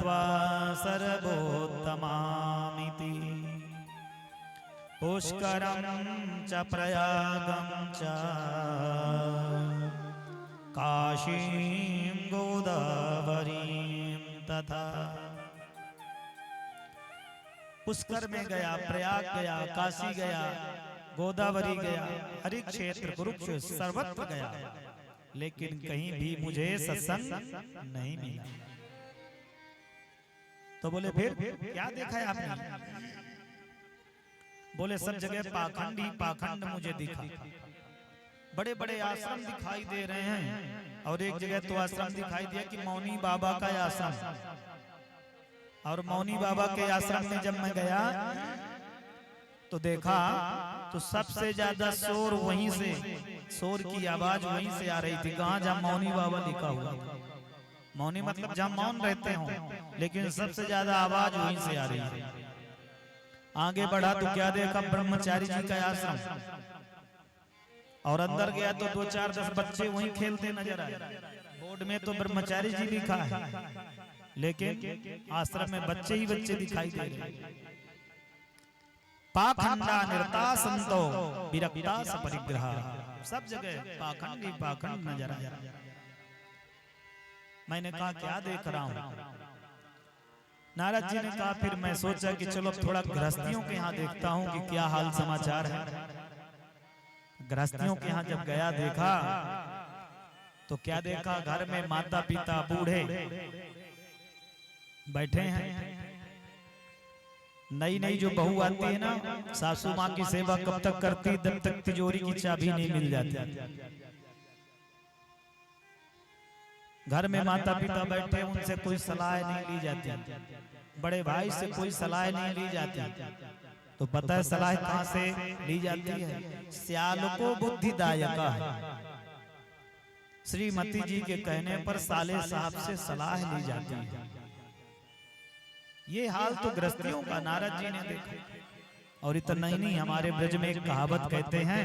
मत्वा सर्वोत्तमामिति पुष्करं च प्रयागं च काशीं गोदावरीं तथा। पुष्कर में गया, प्रयाग गया, काशी गया, गोदावरी गया, हरि क्षेत्र कुरुक्षेत्र सर्वत्र गया, लेकिन कहीं भी मुझे सत्संग नहीं मिला। तो बोले फिर क्या देखा है आपने? बोले सब जगह पाखंड ही पाखंड मुझे दिखा। बड़े बड़े आश्रम दिखाई दे रहे हैं, और एक जगह तो आश्रम दिखाई दिया कि मौनी बाबा का आश्रम, और मौनी बाबा के आश्रम में जब मैं गया तो देखा तो सबसे ज्यादा शोर वहीं से, शोर की आवाज वहीं से आ रही थी, जहाँ मौनी बाबा लिखा हुआ। मौनी मतलब जहाँ मौन रहते हो, लेकिन सबसे ज्यादा आवाज वहीं से आ रही है। आगे बढ़ा तो क्या देखा, ब्रह्मचारी जी का आश्रम, और अंदर गया तो 2-4-10 बच्चे वहीं खेलते नजर आए। बोर्ड में तो ब्रह्मचारी जी लिखा है, लेकिन आश्रम में बच्चे ही बच्चे दिखाई दे रहे। पाखंडा निरता संतो विरक्ता सपरिग्रह, सब जगह पाखंड ही पाखंड नजर आया। मैंने कहा क्या देख रहा हूं? नारद जी ने कहा फिर मैं सोचा कि चलो थोड़ा गृहस्थियों के यहाँ देखता हूं कि क्या हाल समाचार है। गृहस्थियों के यहाँ जब गया देखा तो क्या देखा, घर में माता पिता बूढ़े बैठे हैं। नई नई जो बहू आती है ना, सासू माँ की सेवा कब तक करती जब तक तिजोरी की चाबी नहीं मिल जाती। घर में माता पिता बैठे, उनसे कोई सलाह नहीं ली जाती, बड़े भाई से कोई सलाह नहीं ली जाती। तो पता है सलाह कहाँ से ली जाती है? सियाल को बुद्धिदायका है। श्रीमती जी के कहने पर साले साहब से सलाह ली जाती है। ये हाल तो गृहस्थियों का नारद जी ने देखा। और इतना ही नहीं, हमारे ब्रज में एक कहावत कहते हैं,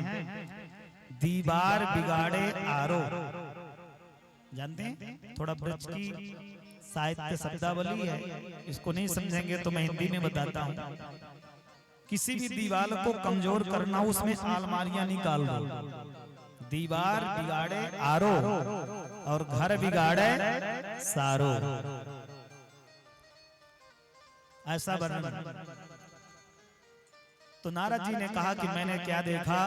दीवार बिगाड़े आरो। जानते हैं? थोड़ा ब्रज की साहित्य शब्दावली है, इसको नहीं समझेंगे तो मैं हिंदी में बताता हूँ। किसी भी दीवार को कमजोर करना, उसमें अलमारियां निकाल दो। दीवार बिगाड़े आरो और घर बिगाड़े सारो, ऐसा वर्णन। तो नारद जी ने कहा कि मैंने क्या देखा,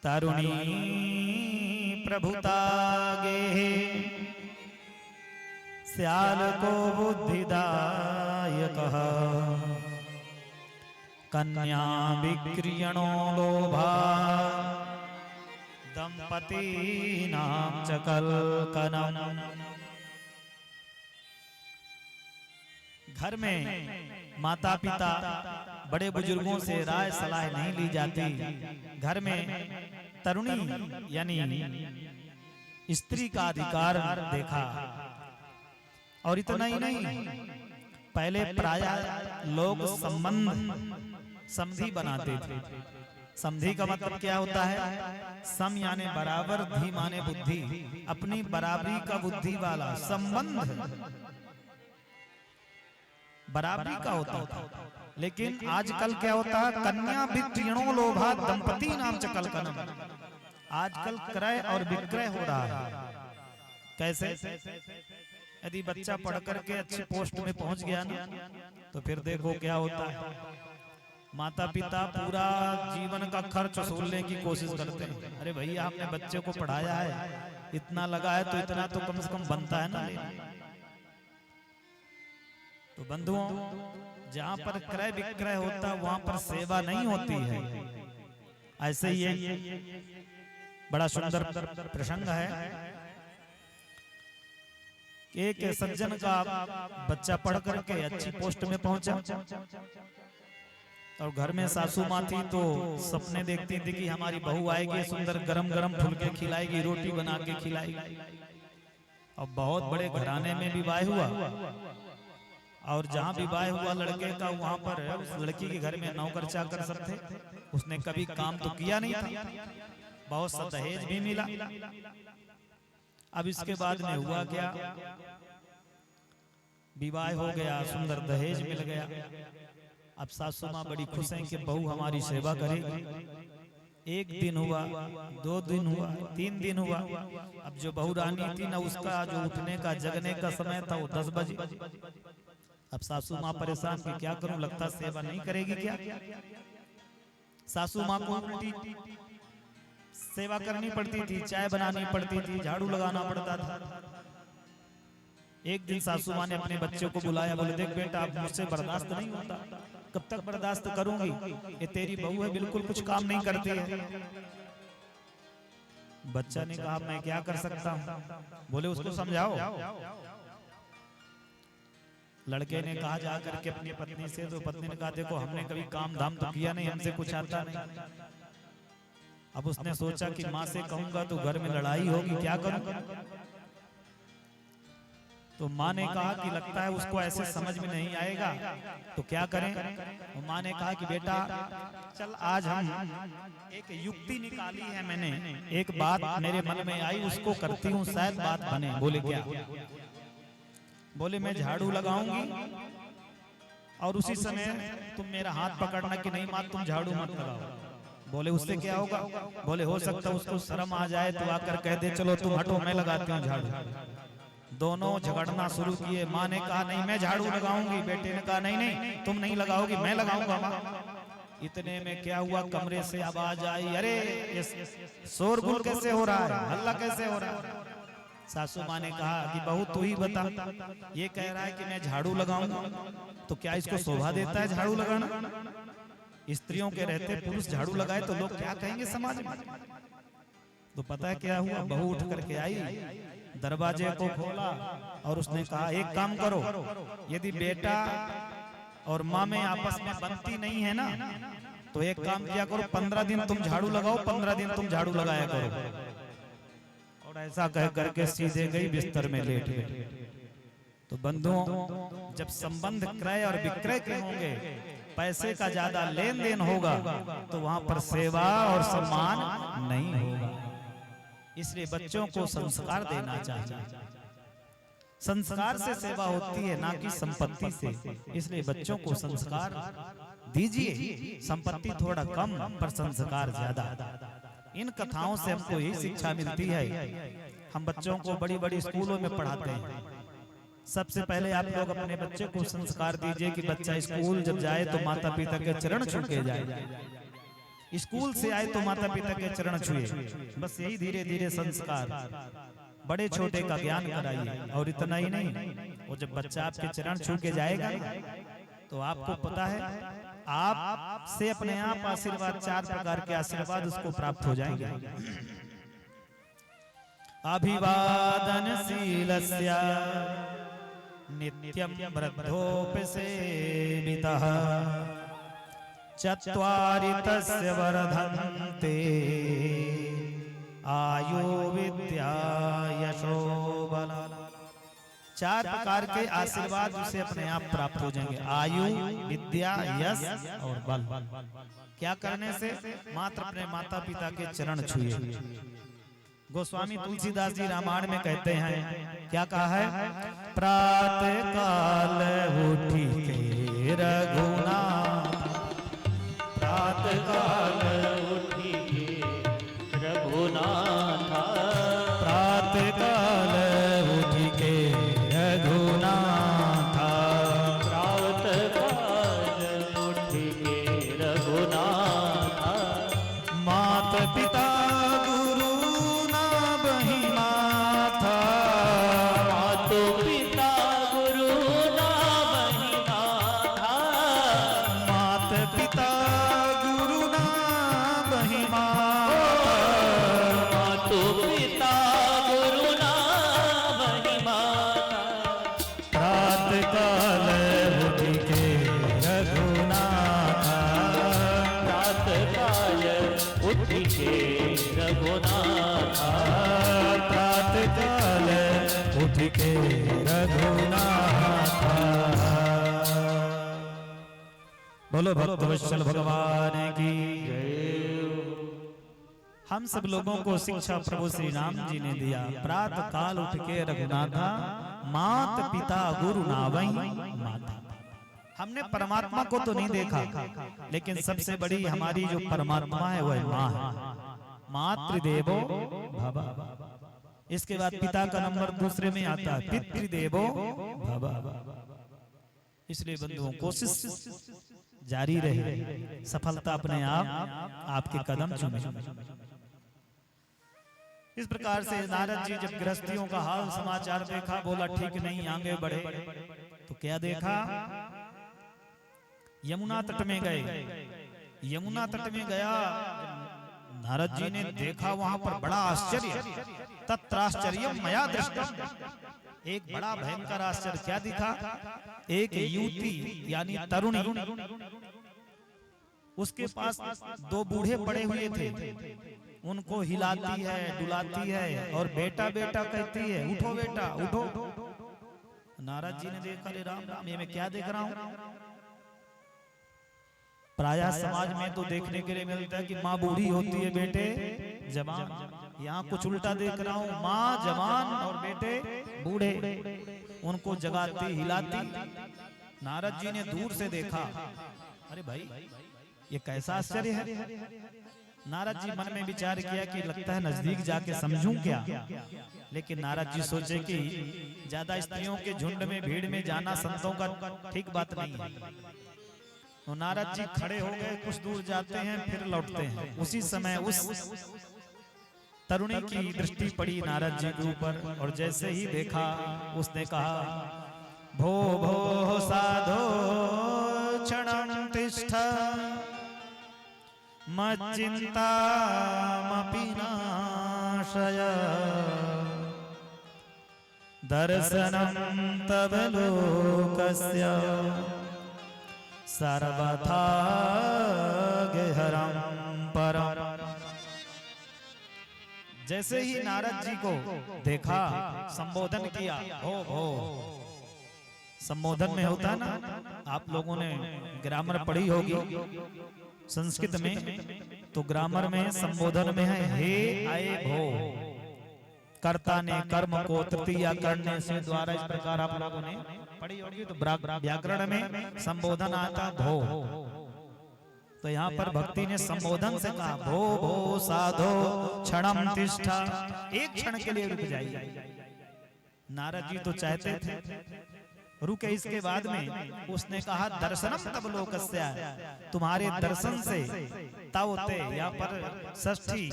तरुणी प्रभुतागे स्याल को बुद्धिदायक कन्या विक्रियणो लोभा दंपती नाम चकलकनम। घर में माता पिता बड़े बुजुर्गों से राय सलाह नहीं ली जाती। घर में तरुणी यानी स्त्री का अधिकार देखा। और इतना ही नहीं, पहले प्रायः लोग समधी बनाते थे। समधी का मतलब क्या होता है? सम यानी बराबर, धी माने बुद्धि, अपनी बराबरी का बुद्धि वाला संबंध बराबरी का होता था। लेकिन आजकल क्या होता है, कन्या विक्रियणो लोभा दंपती नाम चकलकनम। आजकल क्रय और विक्रय हो रहा है। कैसे? यदि बच्चा पढ़ करके अच्छी पोस्ट में पहुंच गया ना, तो फिर देखो क्या होता है, माता पिता पूरा जीवन का खर्च वसूलने की कोशिश करते हैं। अरे भैया हमने बच्चे को पढ़ाया है, इतना लगा है तो इतना तो कम से कम बनता है ना। तो बंधुओं, जहां पर क्रय विक्रय होता है वहां पर सेवा नहीं होती है। ऐसे ही बड़ा सुंदर प्रसंग है। एक सज्जन का बच्चा पढ़ करके अच्छी पोस्ट में पहुंचा, और घर में सासू माँ थी तो सपने देखती थी कि हमारी बहू आएगी, सुंदर गरम गरम फुलके खिलाएगी, रोटी बना के खिलाएगी। अब बहुत बड़े घराने में विवाह हुआ, और जहाँ विवाह हुआ लड़के का, वहां पर उस लड़की के घर में नौकर चाकर सब थे। उसने कभी काम तो किया नहीं था, बहुत सा दहेज भी मिला। अब इसके बाद में हुआ क्या, विवाह हो गया, सुंदर दहेज मिल गया। अब सासू माँ बड़ी खुश हैं कि बहू हमारी सेवा करेगी। एक दिन हुआ, 2 दिन हुआ, 3 दिन हुआ। अब जो बहू रानी थी ना, उसका जो उठने का जगने का समय था वो 10 बजे। अब सासू माँ परेशान कि क्या करूं, लगता सेवा नहीं करेगी क्या। सासू माँ को उल्टी सेवा करनी पड़ती थी, चाय बनानी पड़ती थी, झाड़ू लगाना पड़ता था। एक दिन सासू माँ ने अपने बच्चे को बुलाया, बोले देख बेटा अब मुझसे बर्दाश्त नहीं होता, कब तक बर्दाश्त करूंगी, ये तेरी बहू है बिल्कुल कुछ काम नहीं करती है। बच्चा ने कहा मैं क्या कर सकता हूँ, बोले उसको समझाओ। लड़के ने कहा जाकर के अपनी पत्नी से, तो पत्नी ने कहा देखो हमने कभी काम धाम तो किया नहीं, हमसे कुछ आता नहीं। अब उसने सोचा कि माँ से कहूंगा तो घर में लड़ाई होगी, क्या करूं। तो माँ ने कहा कि लगता है उसको ऐसे समझ में नहीं आएगा, तो क्या करें। तो माँ ने कहा कि बेटा चल आज हम एक युक्ति निकाली है मैंने, एक बात मेरे मन में आई उसको करती हूँ, शायद बात बने। बोले क्या। बोले मैं झाड़ू लगाऊंगी और उसी समय तुम मेरा हाथ पकड़ना कि नहीं माँ तुम झाड़ू मत लगाओ। बोले उससे क्या होगा। बोले हो सकता है उसको शर्म आ जाए तो आकर कह दे चलो तुम हटो मैं लगाती हूँ झाड़ू। दोनों झगड़ना शुरू किए। माँ ने कहा नहीं मैं झाड़ू लगाऊंगी, बेटे ने कहा नहीं नहीं तुम नहीं लगाओगी मैं लगाऊंगा माँ। इतने में क्या हुआ, कमरे से आवाज आई, अरे शोरगुल कैसे हो रहा है, हल्ला कैसे हो रहा है। सासू माँ ने कहा कि बहू तू ही बता, ये कह रहा है कि मैं झाड़ू लगाऊंगा, तो क्या इसको शोभा देता है झाड़ू लगाना। स्त्रियों के रहते पुरुष झाड़ू लगाए तो लोग क्या कहेंगे समाज में। तो पता है क्या हुआ, बहू उठ करके आई, दरवाजे को खोला और उसने कहा एक काम करो, यदि बेटा और माँ में आपस में बनती नहीं है ना, तो एक काम किया करो 15 दिन तुम झाड़ू लगाओ, 15 दिन तुम झाड़ू लगाया करो। और ऐसा कह करके सीधे गई बिस्तर में लेट गई। तो बंधुओं जब संबंध क्रय और विक्रय के होंगे, पैसे का ज्यादा लेन देन होगा, तो वहां पर सेवा और सम्मान नहीं होगा। इसलिए बच्चों को संस्कार देना चाहिए। संस्कार से सेवा होती है ना कि संपत्ति से। इसलिए बच्चों को संस्कार दीजिए, संपत्ति थोड़ा कम पर संस्कार ज्यादा। इन कथाओं से हमको यही शिक्षा मिलती है। हम बच्चों को बड़ी बड़ी स्कूलों में पढ़ाते हैं। सबसे पहले आप लोग अपने बच्चे को संस्कार दीजिए कि बच्चा स्कूल जब जाए तो माता पिता के चरण छू के जाए, स्कूल से आए तो माता पिता के चरण छुए। बस यही धीरे धीरे संस्कार, बड़े छोटे का ज्ञान कराइए। और इतना ही नहीं, वो जब बच्चा आपके चरण छू के जाएगा तो आपको पता है आप से अपने आप आशीर्वाद, 4 प्रकार के आशीर्वाद उसको प्राप्त हो जाएंगे। अभिवादनशीलस्य नित्यं वृद्धोपि सेवितः, चत्वारि तस्य वर्धन्ते आयु विद्या यशो बल। 4 प्रकार के आशीर्वाद उसे अपने आप प्राप्त हो जाएंगे, आयु विद्या यश और बल। क्या करने से, मात्र अपने माता पिता के चरण छुए। गोस्वामी तुलसीदास जी रामायण में कहते हैं, क्या कहा है, प्रातः काल उठी के रघुनाथ, प्रातः काल उठी के रघुनाथ, प्रातः काल उठी के रघुनाथ, प्रातः काल उठी के रघुनाथ, माता पिता के रघुनाथ। बोलो भक्तवत्सल भगवान की जय। हम सब लोगों को शिक्षा प्रभु श्री राम जी ने दिया। प्रातः काल उठ के रघुनाथा, मात पिता गुरु नावई माता। हमने परमात्मा को तो नहीं देखा, लेकिन सबसे बड़ी हमारी जो परमात्मा है वह माँ है। मातृदेवो भव। इसके बाद पिता का नंबर दूसरे में आता है, पितृदेवो भव। इसलिए बंधुओं कोशिश जारी रहे, सफलता अपने आप आपके कदम चूमे। इस प्रकार से नारद जी जब गृहस्थियों का हाल समाचार देखा, बोला ठीक नहीं आगे बढ़े। तो क्या देखा, यमुना तट में गए। यमुना तट में गया, नारद जी ने देखा वहां पर बड़ा आश्चर्य, तत्राश्चर्यम मया दृष्टम। एक बड़ा भयंकर आश्चर्य क्या दिखा, एक युवती यानी तरुणी, उसके पास दो बूढ़े पड़े हुए थे, उनको हिलाती है डुलाती है और बेटा बेटा कहती है, उठो बेटा उठो। नारद जी ने देखा, रे राम राम, ये मैं क्या देख रहा हूं। प्रायः समाज में तो देखने के लिए मिलता है कि माँ बूढ़ी होती है, बेटे जवान। यहाँ कुछ उल्टा देख रहा हूँ, माँ जवान और बेटे बूढ़े, उनको जगाती हिलाती। नारद जी ने दूर से देखा, अरे भाई ये कैसा आश्चर्य है। नारद जी मन में विचार किया कि लगता है नजदीक जाके समझूं क्या, लेकिन नारद जी सोचे कि ज्यादा स्त्रियों के झुंड में भीड़ में जाना संतों का ठीक बात नहीं है। तो नारद जी खड़े हो गए, कुछ दूर जाते हैं फिर लौटते हैं। उसी समय उस तरुणी की दृष्टि पड़ी नारद जी के ऊपर, और जैसे ही देखा उसने कहा, भो भो साधो क्षणं तिष्ठ मच्चिंतामपि नाशय दर्शनं तव लोकस्य सर्वथा गेहरं परम। जैसे ही नारद जी को देखा, संबोधन किया, हो भो। संबोधन में होता है ना, आप लोगों ने ग्रामर पढ़ी होगी संस्कृत में, तो ग्रामर में संबोधन में है हे आए भो। कर्ता ने कर्म को तृतीया करने से द्वारा, इस प्रकार आप लोगों ने पढ़ी होगी। तो व्याकरण में संबोधन आता भो, तो यहाँ पर भक्ति ने संबोधन से कहा, भो भो साधो क्षणं तिष्ठा, एक क्षण के लिए रुक जाइए। नारद जी तो चाहते थे रुके। इसके बाद में उसने कहा, दर्शनम तब लोकस्य, तुम्हारे दर्शन से, तव ते, यहाँ पर षष्ठी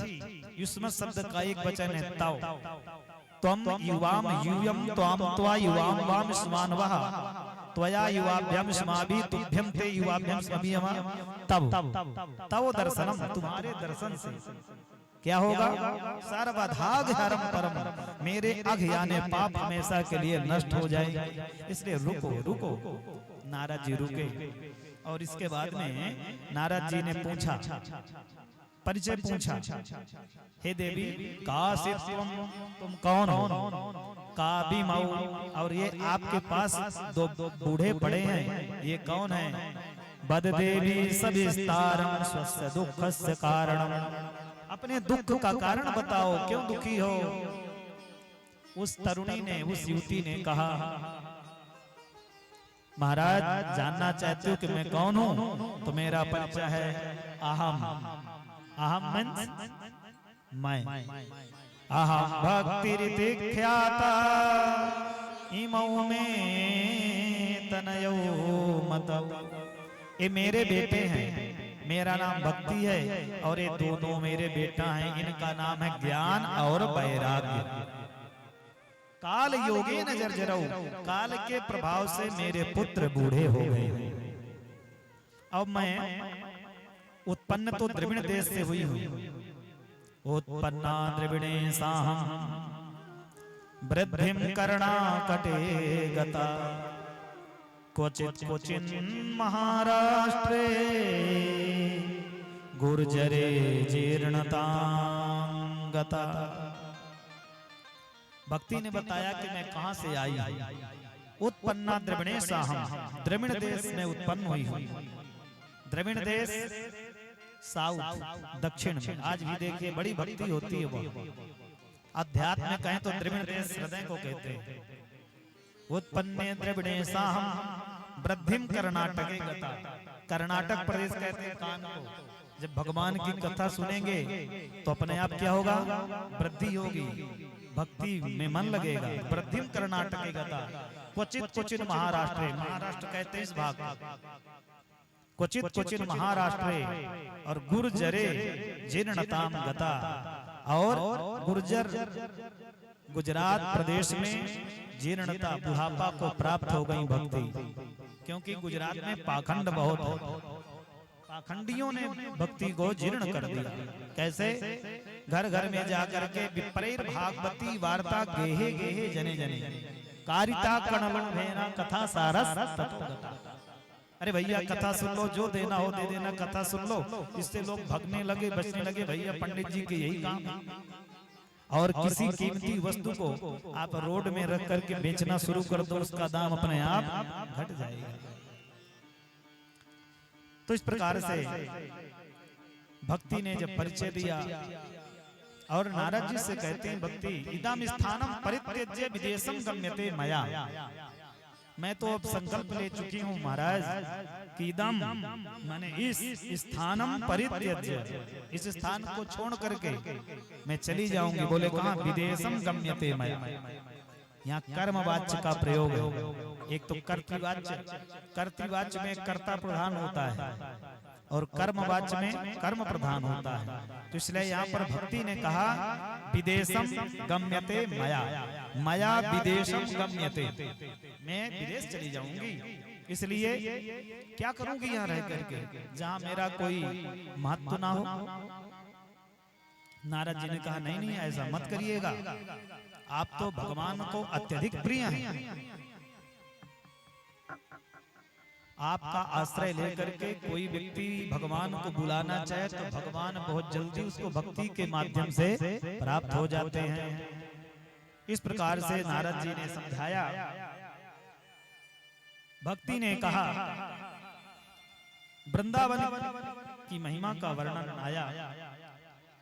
युष्म शब्द का एक वचन है तव। त्वम युवाम यूयम त्वाम त्वा युवाम वाम स्मानवः त्वया युवाभ्यम स्माभि तुभ्यम ते युवाभ्यम स्मभियम तब। तव दर्शनम, तुम्हारे दर्शन से क्या होगा, सर्वधाग हरम परम, मेरे अघ यानी पाप हमेशा के लिए नष्ट हो जाए। इसलिए रुको रुको। नारद जी रुके, और इसके बाद में नारद जी ने पूछा, परिचय पूछा, हे देवी कासित तुम कौन हो, का भी मऊ, और ये आपके पास दो बूढ़े पड़े हैं, ये कौन है। बद देवी सविस्तारम स्वस्य दुःखस्य कारणम, अपने दुख का कारण बताओ, क्यों दुखी हो। उस तरुणी ने, उस युवती ने कहा, महाराज जानना चाहते हो कि मैं कौन हूं, तो मेरा परिचय है अहम। अहम मीन्स मैं। अहम भक्तिरिति ख्याता इमौ में तनयो मतौ। ये मेरे बेटे हैं, मेरा नाम भक्ति है, और ये दोनों मेरे बेटा हैं, इनका नाम है ज्ञान और वैराग्य। काल योगे न जर्जरऊ, काल के प्रभाव से मेरे पुत्र बूढ़े हो गए। अब मैं उत्पन्न तो द्रविड़ देश से हुई हूं, उत्पन्ना द्रविणे साहम वृद्धिम कर्णा कटे गता क्वचित क्वचिन महाराष्ट्रे गुर्जरे जीर्णतां गता। भक्ति ने बताया कि मैं कहां से आई। उत्पन्ना द्रविणे साहम, द्रविड़ देश में उत्पन्न हुई हूं। द्रविड़ देश साउथ दक्षिण में आज भी देखिए बड़ी भक्ति होती है। वो अध्यात्म में कहें तो द्रविड़ देश हृदय को कहते हैं। उत्पन्ने द्रविड़े साहम वृद्धिम कर्नाटके गता। कर्नाटक प्रदेश कहते हैं कान को। जब भगवान की कथा सुनेंगे तो अपने आप क्या होगा, वृद्धि होगी, भक्ति में मन लगेगा। वृद्धिम कर्नाटके गता क्वचित क्वचित महाराष्ट्र, महाराष्ट्र कहते हैं इस भाग को, क्वचित क्वचित महाराष्ट्र और गुर्जरे जीर्णताम गता। और गुर्जर गुजरात प्रदेश में जीर्णता बुढ़ापा को प्राप्त हो गई भक्ति, क्योंकि गुजरात में पाखंड बहुत है। पाखंडियों ने भक्ति को जीर्ण कर दिया। कैसे? घर घर में जाकर के विपरीत भागवती वार्ता गेहे गेहे जने जने कारिता कणलो भेना कथा सारस तत्वगता। अरे भैया कथा सुन लो, जो देना हो दे देना, कथा सुन लो। इससे लोग भगने लगे, बचने लगे। भैया पंडित जी के यही काम है। और किसी कीमती वस्तु को आप रोड में रख करके बेचना शुरू कर दो, उसका दाम अपने आप घट जाएगा। तो इस प्रकार से भक्ति ने जब परिचय दिया और नारद जी से कहते हैं भक्ति इदम स्थानम परित्यज्य विदेशम गम्यते मया। मैं तो अब संकल्प ले चुकी हूँ महाराज कि इदम माने इस स्थानम परित्यज्य, इस स्थान को छोड़ करके मैं चली जाऊंगी। बोले कहाँ? विदेशम गम्यते मया। यहाँ कर्मवाच्य का प्रयोग है। एक तो कर्तृवाच्य, कर्तृवाच्य में कर्ता प्रधान होता है और कर्मवाच्य में कर्म प्रधान होता है। तो इसलिए यहाँ पर भक्ति ने कहा विदेशम गम्यते मया, मया विदेशम गम्यते, मैं विदेश चली जाऊंगी। इसलिए क्या करूंगी यहाँ रह करके, जहाँ मेरा कोई महत्व ना हो। नारद जी ने कहा नहीं नहीं ऐसा मत करिएगा, आप तो भगवान को अत्यधिक प्रिय हैं। आपका आश्रय लेकर के कोई व्यक्ति भगवान को बुलाना चाहे तो भगवान बहुत जल्दी उसको भक्ति के माध्यम से प्राप्त हो जाते हैं। इस प्रकार से नारद जी ने समझाया। भक्ति ने कहा वृंदावन की महिमा का वर्णन आया।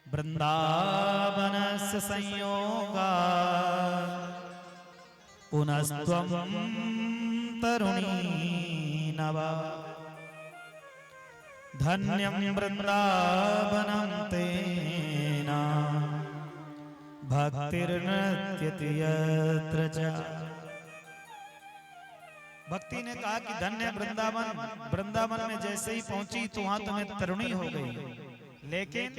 वृंदावनस्य संयोगा पुनस्त्वं तरुणी नवा। धन्यं वृंदावनं तेना भक्तिर्नृत्यति यत्र च। भक्ति ने कहा कि धन्य वृंदावन, वृंदावन में जैसे ही पहुंची तो वहां तो मैं तरुणी हो गई, लेकिन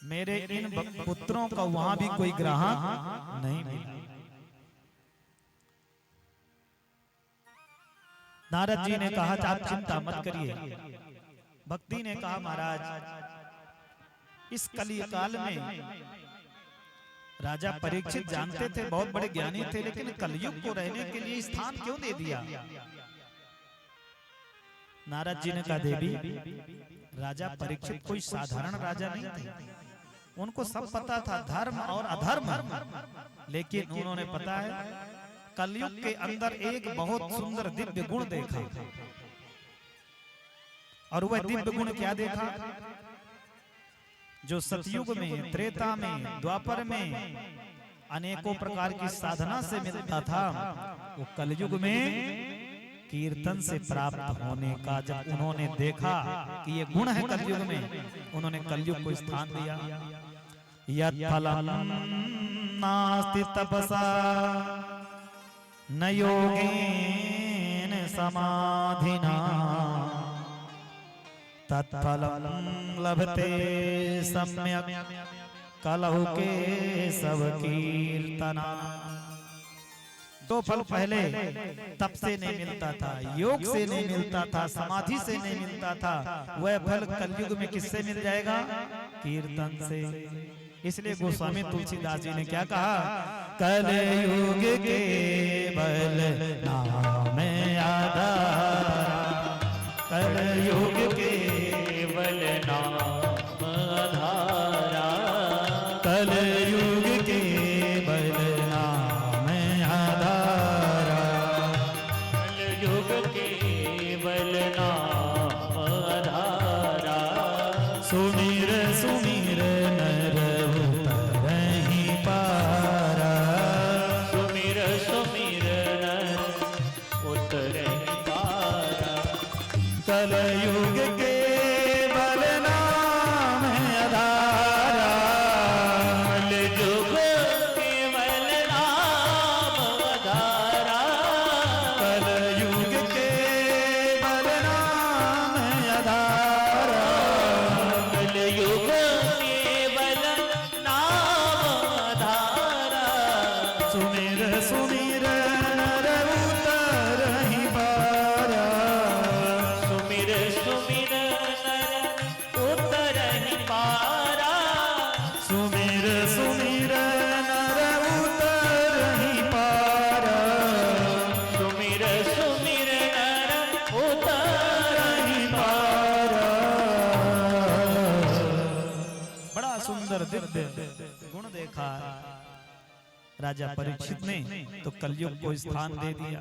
मेरे इन पुत्रों का वहां भी कोई ग्राहक नहीं मिला। नारद जी ने कहा आप चिंता मत करिए। भक्ति ने कहा महाराज इस कलिकाल में राजा परीक्षित जानते थे, बहुत बड़े ज्ञानी थे, लेकिन कलयुग को रहने के लिए स्थान क्यों दे दिया? नारद जी ने कहा देवी राजा परीक्षित कोई साधारण राजा नहीं थे। उनको सब पता था धर्म और अधर्म, लेकिन उन्होंने पता है कलयुग के अंदर एक बहुत सुंदर दिव्य गुण देखा। और वह दिव्य गुण क्या देखा? जो सतयुग में, त्रेता में, द्वापर में अनेकों प्रकार की साधना से मिलता था, वो कलयुग में कीर्तन से प्राप्त होने का जब उन्होंने देखा कि ये गुण है कलयुग में, उन्होंने कलयुग को स्थान दिया। यत् फलं नास्ति तपसा न योगेन समाधिना तत्फलं लभते सम्यक् कलहु केशव कीर्तना। दो फल पहले तप से नहीं मिलता था, योग से नहीं मिलता था, समाधि से नहीं मिलता था। वह फल कलयुग में किससे मिल जाएगा? कीर्तन से। इसलिए गोस्वामी तुलसीदास जी ने क्या कहा? कलयुग केवल नाम आधार, कलयुग केवल नाम आधारा, कलयुग केवल नाम आधारा, कलयुग केवल नाम आधारा। सुमिर सुमिर नर उतरहि पारा, सुमिर सुमिर नर उतरहि पारा, कलयुग के बल नाम आधारा, कलयुग केवल नाम आधारा, कलयुग के बल नाम आधारा, कलयुग केवल नाम आधारा, सुमिर सुमिर नर उतरहि पारा, सुमिर सुमिर नर उतरहि पारा, सुमिर सुमिर नर उतरहि पारा, सुमिर सुमिर नर उतरहि पारा। बड़ा सुंदर दिव्य गुण देखा राजा परीक्षित ने, तो कलयुग को स्थान दे दिया।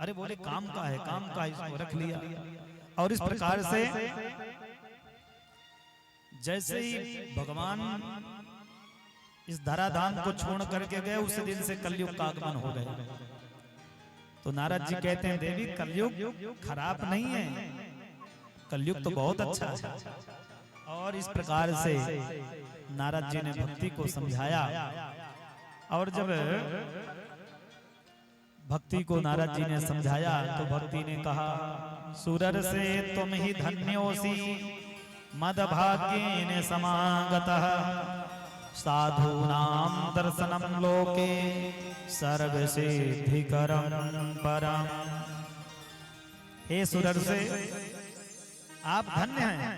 अरे बोले काम का है, काम का है, इसको रख लिया। और इस प्रकार से जैसे ही भगवान इस धराधाम को छोड़ करके गए, उस दिन से कलयुग का आगमन हो गया। तो नारद जी कहते हैं देवी कलयुग खराब नहीं है, कलयुग तो बहुत अच्छा है। और इस प्रकार से नारद जी ने भक्ति को समझाया। और जब भक्ति को नारद जी ने समझाया तो भक्ति ने कहा सुरर से तुम ही धन्योसी मद भाग्येन समागतः, साधूनां दर्शनम लोके सर्वसिद्धिकरं परम। हे सुरर से आप धन्य हैं,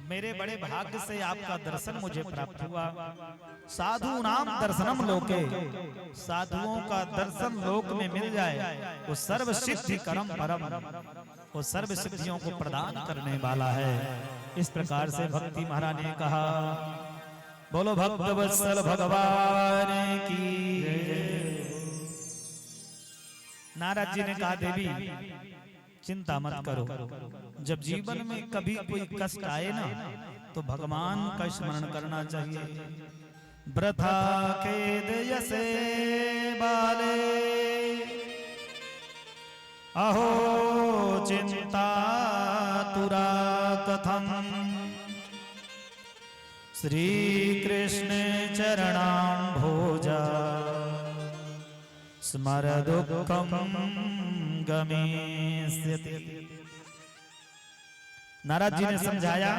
मेरे बड़े भाग्य से आपका दर्शन मुझे प्राप्त हुआ। साधु नाम दर्शनम लोके, साधुओं का दर्शन लोक में मिल जाए वो सर्व सिद्धि करम परम, वो सर्व सिद्धियों को प्रदान करने वाला है। इस प्रकार से भक्ति महाराज ने कहा बोलो भक्त वत्सल भगवान की। नारद जी ने कहा देवी चिंता मत करो, जब जीवन में कभी कोई कष्ट आए ना तो भगवान का स्मरण करना चाहिए। वृथा खेद यसे बाले अहो चिंता तुरा कथम, श्री कृष्ण चरणां भोजा स्मर दुःखं गमिष्यति। नारद जी ने समझाया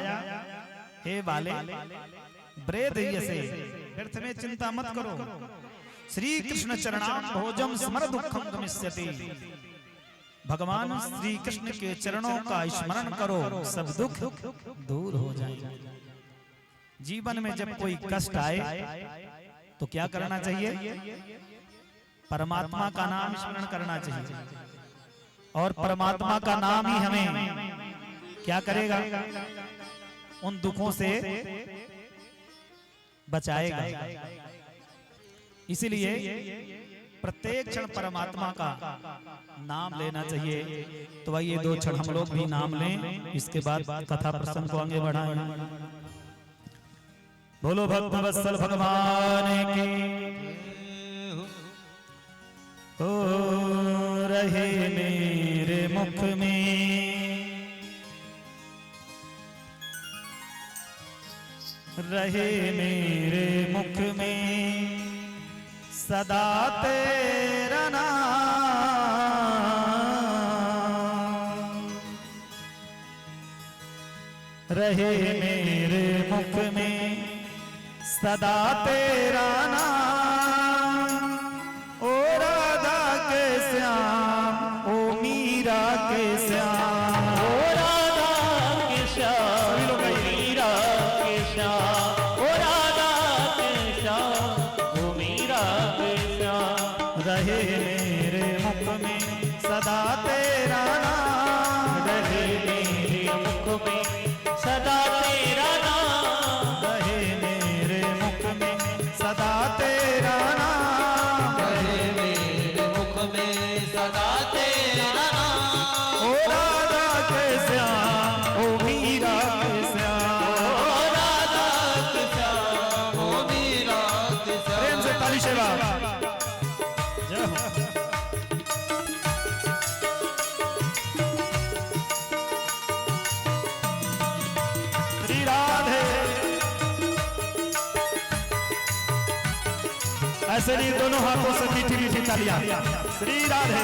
हे बाले ब्रेद यसे, व्यर्थ में चिंता मत करो। श्री कृष्ण चरणां भोजम स्मर दुःखं गमिष्यति, भगवान श्री कृष्ण के चरणों का स्मरण करो, सब दुख दूर हो जाएगा। जीवन में जब कोई कष्ट आए तो क्या करना चाहिए? परमात्मा का नाम स्मरण करना चाहिए। और परमात्मा का नाम ही हमें क्या करेगा? उन दुखों से बचाएगा। इसलिए प्रत्येक क्षण परमात्मा का नाम लेना चाहिए। तो आइए 2 क्षण हम लोग भी नाम लें, इसके बाद कथा प्रसंग को आगे बढ़ाएं। बोलो भक्त वत्सल भगवान की। ओ रहे मेरे मुख में रहे मेरे मुख में सदा तेरा नाम, रहे मेरे मुख में सदा तेरा नाम। ओ राधा के श्याम, ओ मीरा के श्याम, ओ राधा के श्याम, ओ मीरा के श्याम, ओ राधा के श्याम, ओ मीरा के श्याम। रहे मेरे मुख में सदा तेरा नाम, रहे मेरे मुख में सदा तेरा नाम, रहे मेरे मुख में सदा तेरा नाम, रहे मेरे मुख में सदा तेरा नाम। ओ ऐसे नहीं दोनों हाथों से मीठी मीठी तालियां। श्री राधे।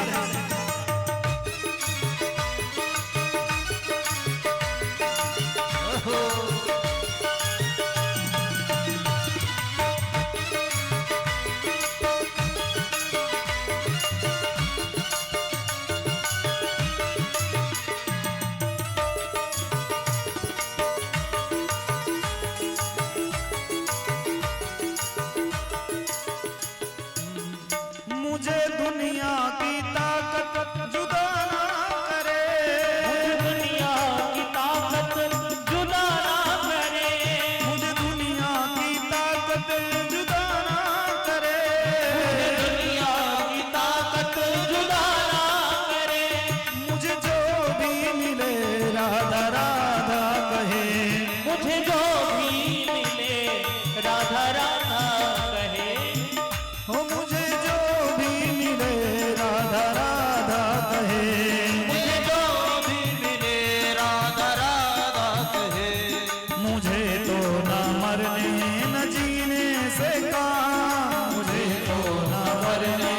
मुझे दुनिया की ताकत जुदा ना करे, मुझे दुनिया की ताकत जुदा ना करे, मुझे दुनिया की ताकत जुदा ना करे, मुझे दुनिया की ताकत जुदा ना करे, मुझे जो भी मिले राधा राधा कहे, मुझे जो भी मिले राधा राधा कहे, हो मुझे जो भी मिले राधा राधा कहे, मुझे जो भी मिले राधा राधा कहे, मुझे तो न मरने न जीने से काम, मुझे तो न मरने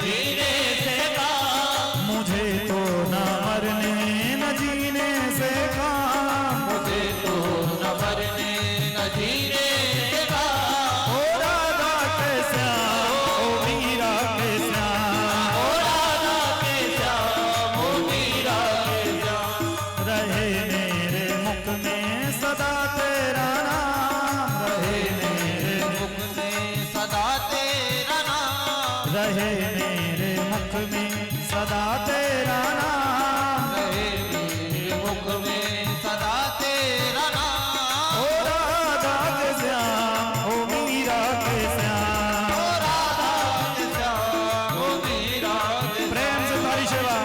जीने से काम, मुझे तो न मरने न जीने से काम, मुझे तो न मरने न जीने से काम, ओ राधा के श्याम ओ मीरा के श्याम, ओ राधा के श्याम ओ मीरा के श्याम, रहे मेरे मुख में सदा तेरा नाम, रहे मेरे मुख में सदा तेरा नाम, रहे मेरे मुख में सदा तेरा नाम, रहे मेरे मुख में सदा तेरा नाम, ओ राधा के श्याम ओ मीरा के श्याम। ओ राधा के श्याम ओ मीरा के प्रेम से तारी सेवा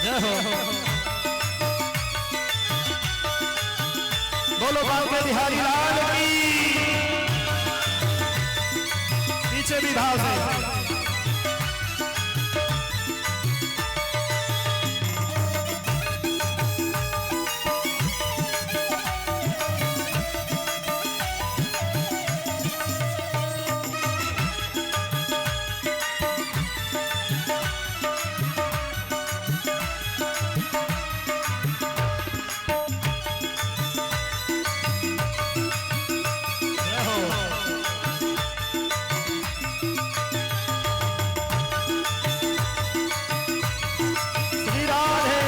जय हो। बोलो बाबा बिहारी लाल की। पीछे भी भाव से जय हो। श्री राधे।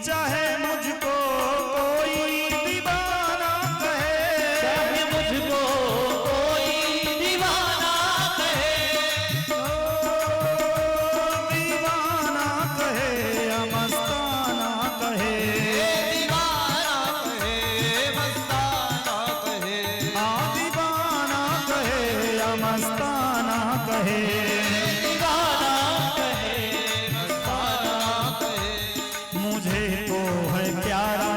चाहे मुझको कोई दीवाना कहे, चाहे मुझको कोई दीवाना कहे, दीवाना कहे या मस्ताना कहे, दीवाना कहे मस्ताना कहे, दीवाना कहे या मस्ताना कहे, दीवाना कहे मस्ताना कहे, मुझे तो है प्यारा,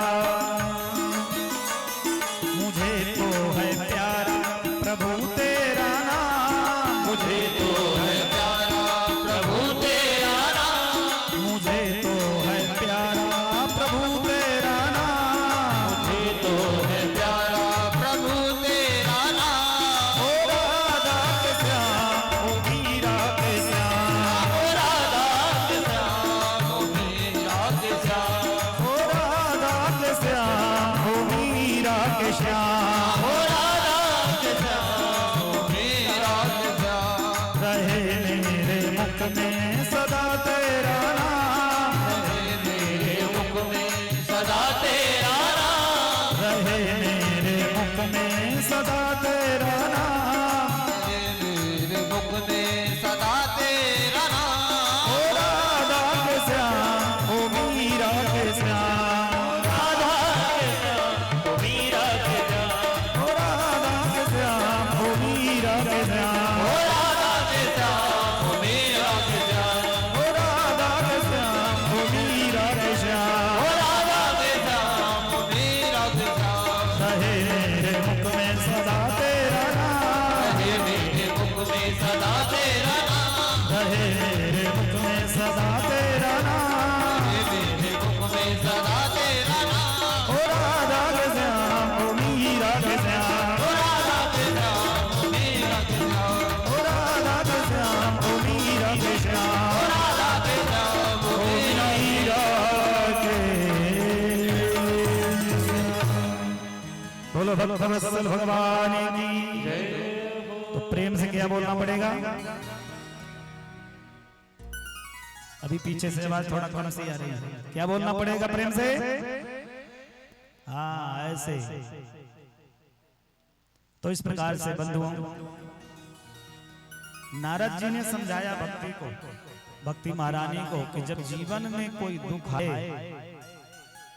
मुझे तो है प्यारा प्रभु तेरा नाम, मुझे तो है प्यारा प्रभु तेरा नाम, मुझे तो है प्यारा प्रभु तेरा नाम, मुझे तो है प्यारा प्रभु तेरा नाम, ओ राधा के श्याम ओ मीरा के श्याम, ओ राधा के श्याम ओ मीरा के श्याम, ओ राधा के श्याम ओ मीरा के श्याम, ओ राधा के श्याम ओ मीरा के श्याम, रहे मेरे मुख में सदा तेरा नाम, मेरे मुख में सदा तेरा नाम, रहे मेरे मुख में सदा तेरा नाम, मेरे मुख में सदा तेरा नाम, ओ राधा के श्याम ओ मीरा के श्याम, राधा के श्याम ओ मीरा के श्याम, बोलो भक्त वत्सल भगवान की तो प्रेम से क्या बोलना पड़ेगा? अभी पीछे से आवाज थोड़ा कम सी आ रही है, क्या बोलना पड़ेगा प्रेम से? हाँ ऐसे। तो इस प्रकार से बंधुओं नारद जी ने समझाया भक्ति को, भक्ति महारानी को कि जब जीवन में कोई दुख आए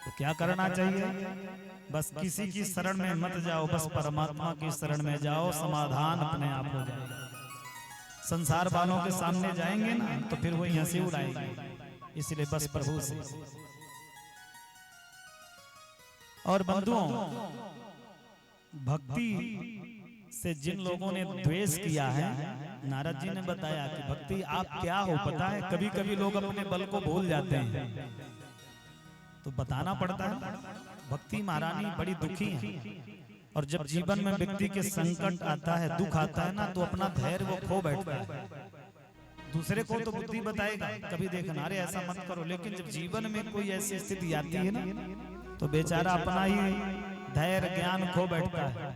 तो क्या करना चाहिए? बस किसी की शरण में मत जाओ, बस परमात्मा की शरण में जाओ, समाधान अपने आप हो जाएगा। संसार वालों के सामने जाएंगे ना तो फिर वही हंसी उड़ाएंगे, इसलिए बस प्रभु से। और बंधुओं भक्ति से जिन लोगों ने द्वेष किया है, नारद जी ने बताया कि भक्ति आप क्या हो पता है? कभी कभी लोग अपने बल को भूल जाते हैं तो बताना पड़ता है। भक्ति महारानी बड़ी दुखी है और जब जीवन में व्यक्ति के संकट आता है, दुख आता है ना, तो अपना धैर्य वो खो बैठता है। दूसरे को तो बुद्धि बताएगा, कभी देखना अरे ऐसा मत करो, लेकिन जब जीवन में कोई ऐसी स्थिति आती है ना तो बेचारा अपना ही धैर्य ज्ञान खो बैठता है।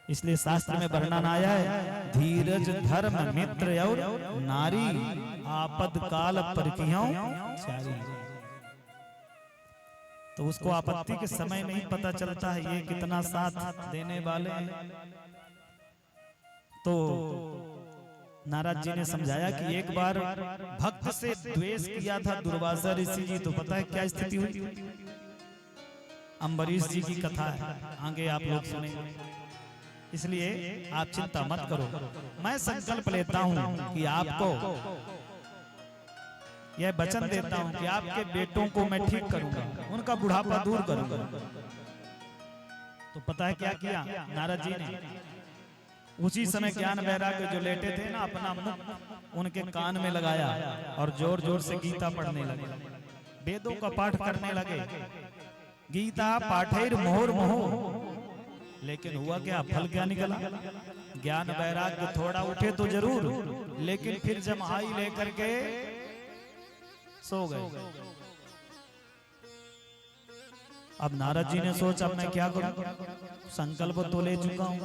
इसलिए शास्त्र में वर्णन आया है, धीरज धर्म मित्र और नारी आपद काल परखियों चारी। तो उसको आपत्ति के समय में ही पता चलता है ये कितना साथ देने वाले हैं। तो नारद जी ने समझाया कि एक बार भक्त से द्वेष किया था दुर्वासा ऋषि जी, तो पता है क्या स्थिति हुई? अम्बरीश जी की कथा है, आगे आप लोग सुनेंगे, इसलिए आप चिंता मत करो। मैं संकल्प लेता हूं कि आपको यह वचन देता हूं कि आपके बेटों को मैं ठीक करूंगा, उनका बुढ़ापा दूर करूंगा। तो पता है क्या किया नारद जी ने? उसी समय ज्ञान वैराग्य जो लेटे थे ना, अपना मुख उनके कान में लगाया और जोर जोर से गीता पढ़ने लगे, वेदों का पाठ करने लगे। गीता पाठेर मोहर मोह, लेकिन हुआ क्या? फल क्या निकला? ज्ञान वैराग्य थोड़ा उठे तो जरूर, लेकिन फिर जमाई लेकर के सो गए। अब नारद जी ने सोचा मैं क्या करूं, संकल्प तो ले चुका हूं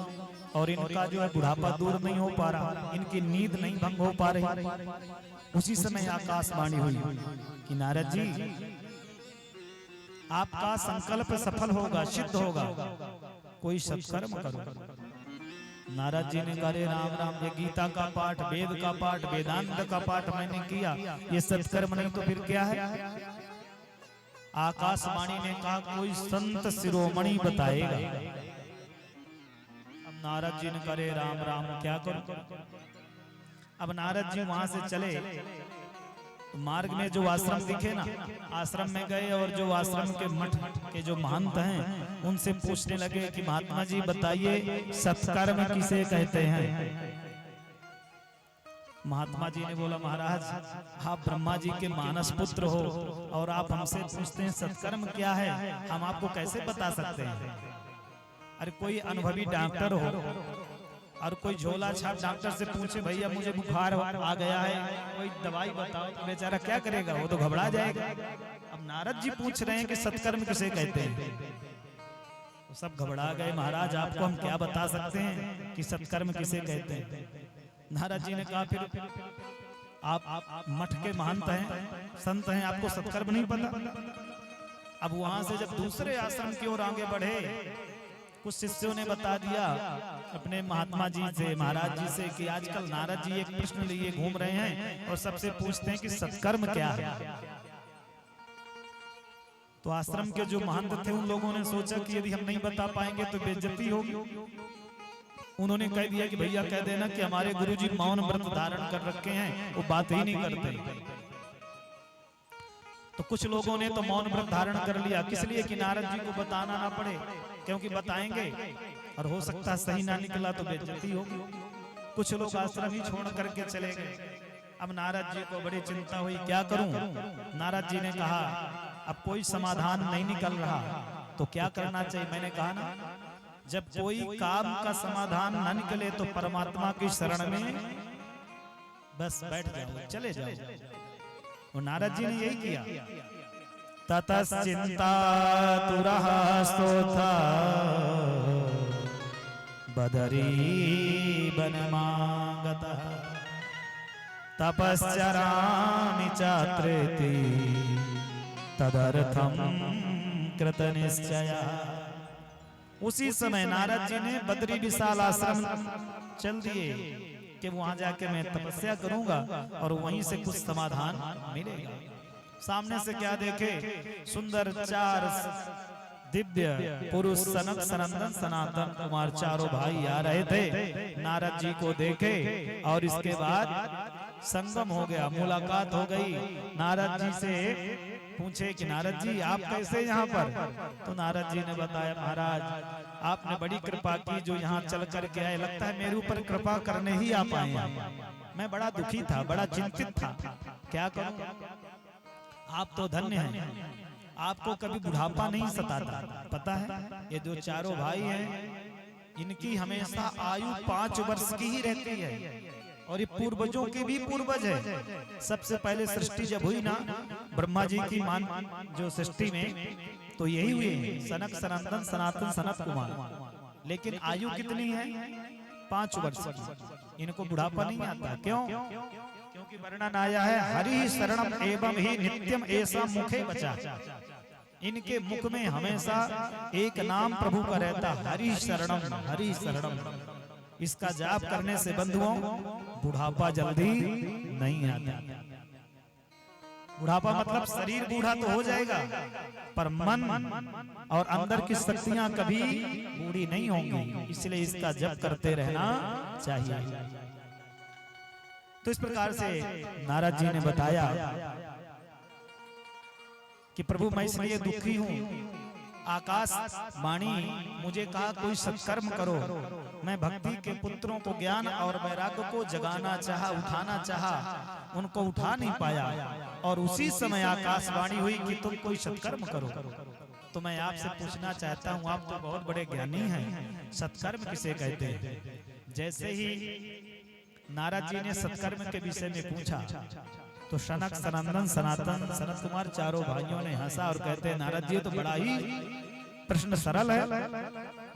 और इनका जो है बुढ़ापा दूर नहीं हो पा रहा, इनकी नींद नहीं भंग हो पा रही। उसी समय आकाशवाणी हुई कि नारद जी आपका संकल्प सफल होगा, सिद्ध होगा, कोई सत्कर्म करो। नारद जी ने कहा राम राम, ये गीता का पाठ, वेद का पाठ, वेदांत का पाठ मैंने किया, ये सत्कर्म नहीं तो फिर क्या है? आकाशवाणी ने कहा कोई संत शिरोमणि बताएगा। अब नारद जी ने करे राम राम, क्या करूं? अब नारद जी वहां से चले, मार्ग में जो आश्रम दिखे ना, आश्रम में गए और जो आश्रम के मठ के जो महंत हैं उनसे पूछने लगे कि महात्मा जी बताइए सत्कर्म किसे कहते हैं? महात्मा जी ने बोला महाराज आप ब्रह्मा जी के मानस पुत्र हो और आप हमसे पूछते हैं सत्कर्म क्या है, हम आपको कैसे बता सकते हैं? अरे कोई अनुभवी डॉक्टर हो और कोई झोला छाप डॉक्टर से पूछे भैया मुझे बुखार आ गया है, कोई दवाई बताओ, तो बेचारा क्या करेगा? वो तो घबरा जाएगा। अब नारद जी पूछ रहे हैं कि सत्कर्म किसे कहते हैं, तो सब घबरा गए। महाराज आपको हम क्या बता सकते हैं कि सत्कर्म किसे कहते हैं? नारद जी ने कहा फिर आप मठ के महंत हैं, संत हैं, आपको सत्कर्म नहीं पता? अब वहां से जब दूसरे आश्रम की ओर आगे बढ़े, कुछ शिष्यों ने बता दिया अपने महात्मा जी से, महाराज जी से कि आजकल नारद जी एक प्रश्न लिए घूम रहे हैं और सबसे पूछते हैं कि सत्कर्म क्या है। तो आश्रम के जो महंत थे उन लोगों ने सोचा कि यदि हम नहीं बता पाएंगे तो बेइज्जती होगी। उन्होंने कह दिया कि भैया कह देना कि हमारे गुरुजी मौन व्रत धारण कर रखे हैं, वो बात ही नहीं करते। तो कुछ लोगों ने तो मौन व्रत धारण कर लिया, किस लिए कि नारद जी को बताना ना पड़े, क्योंकि बताएंगे और हो सकता सही ना निकला तो बेइज्जती होगी। कुछ लोग आश्रम ही छोड़ करके चले गए। अब नारद जी को बड़ी चिंता हुई, क्या करूं? नारद जी ने कहा अब कोई समाधान नहीं निकल रहा तो क्या करना चाहिए? मैंने कहा ना, जब कोई काम का समाधान न निकले तो परमात्मा की शरण में बस बैठ जाओ, चले जाओ। और नारद जी ने यही किया। ततश्चिंता तुरः स्तोथा बदरी वनमागतः तपश्चरामि चात्रेति तदर्थम कृतनिश्चयः। उसी समय नारद जी ने बद्री विशाल आश्रम चल दिए कि वहां जाके मैं तपस्या करूंगा और वहीं से कुछ समाधान मिलेगा। सामने से क्या देखे, सुंदर चार दिव्य पुरुष सनक सनंदन सनातन कुमार चारों भाई आ रहे थे। नारद जी को देखे और इसके बाद संगम हो गया, मुलाकात हो गई। नारद जी से पूछे कि नारद जी आप कैसे यहाँ पर? तो नारद जी ने बताया, महाराज आपने बड़ी कृपा की जो यहाँ चल कर के आए, लगता है मेरे ऊपर कृपा करने ही आप आए हैं। मैं बड़ा दुखी था, बड़ा चिंतित था, क्या करूं? आप तो धन्य हैं, आपको कभी बुढ़ापा नहीं सताता। पता है ये जो चारों भाई हैं इनकी हमेशा आयु 5 वर्ष की ही रहती है और ये पूर्वजों के भी पूर्वज है। सबसे पहले सृष्टि जब हुई ना ब्रह्मा जी की मान जो सृष्टि में, तो यही हुए सनक सनंदन सनातन सनत कुमार। लेकिन आयु कितनी है? 5 वर्ष की। इनको बुढ़ापा नहीं आता। क्यों? क्योंकि वर्णन आया है हरि शरणम एवं ही नित्यम ऐसा मुखे बचा। इनके मुख में हमेशा एक नाम प्रभु का रहता, हरि शरणम हरि शरणम। इसका जाप करने से बंधुओं बुढ़ापा जल्दी नहीं आता। बुढ़ापा मतलब शरीर बूढ़ा तो हो जाएगा पर मन और अंदर की शक्तियां कभी बूढ़ी नहीं होंगी। इसलिए इसका जप करते रहना चाहिए। तो इस प्रकार से नारद जी ने बताया कि प्रभु मैं इसलिए दुखी हूँ, आकाश वाणी मुझे कहा कोई सत्कर्म करो। मैं भक्ति के पुत्रों को ज्ञान और वैराग्य को जगाना चाहा, उठाना चाहा, उनको उठा नहीं पाया। और उसी समय आकाशवाणी हुई कि तुम कोई सत्कर्म करो। तो मैं आपसे पूछना चाहता हूँ, आप तो बहुत बड़े ज्ञानी हैं, सत्कर्म किसे कहते हैं? जैसे ही नारद जी ने सत्कर्म के विषय में पूछा तो सनक सनंदन सनातन सनत कुमार चारों भाइयों ने हंसा और कहते हैं नारद जी तो बड़ा ही प्रश्न सरल है।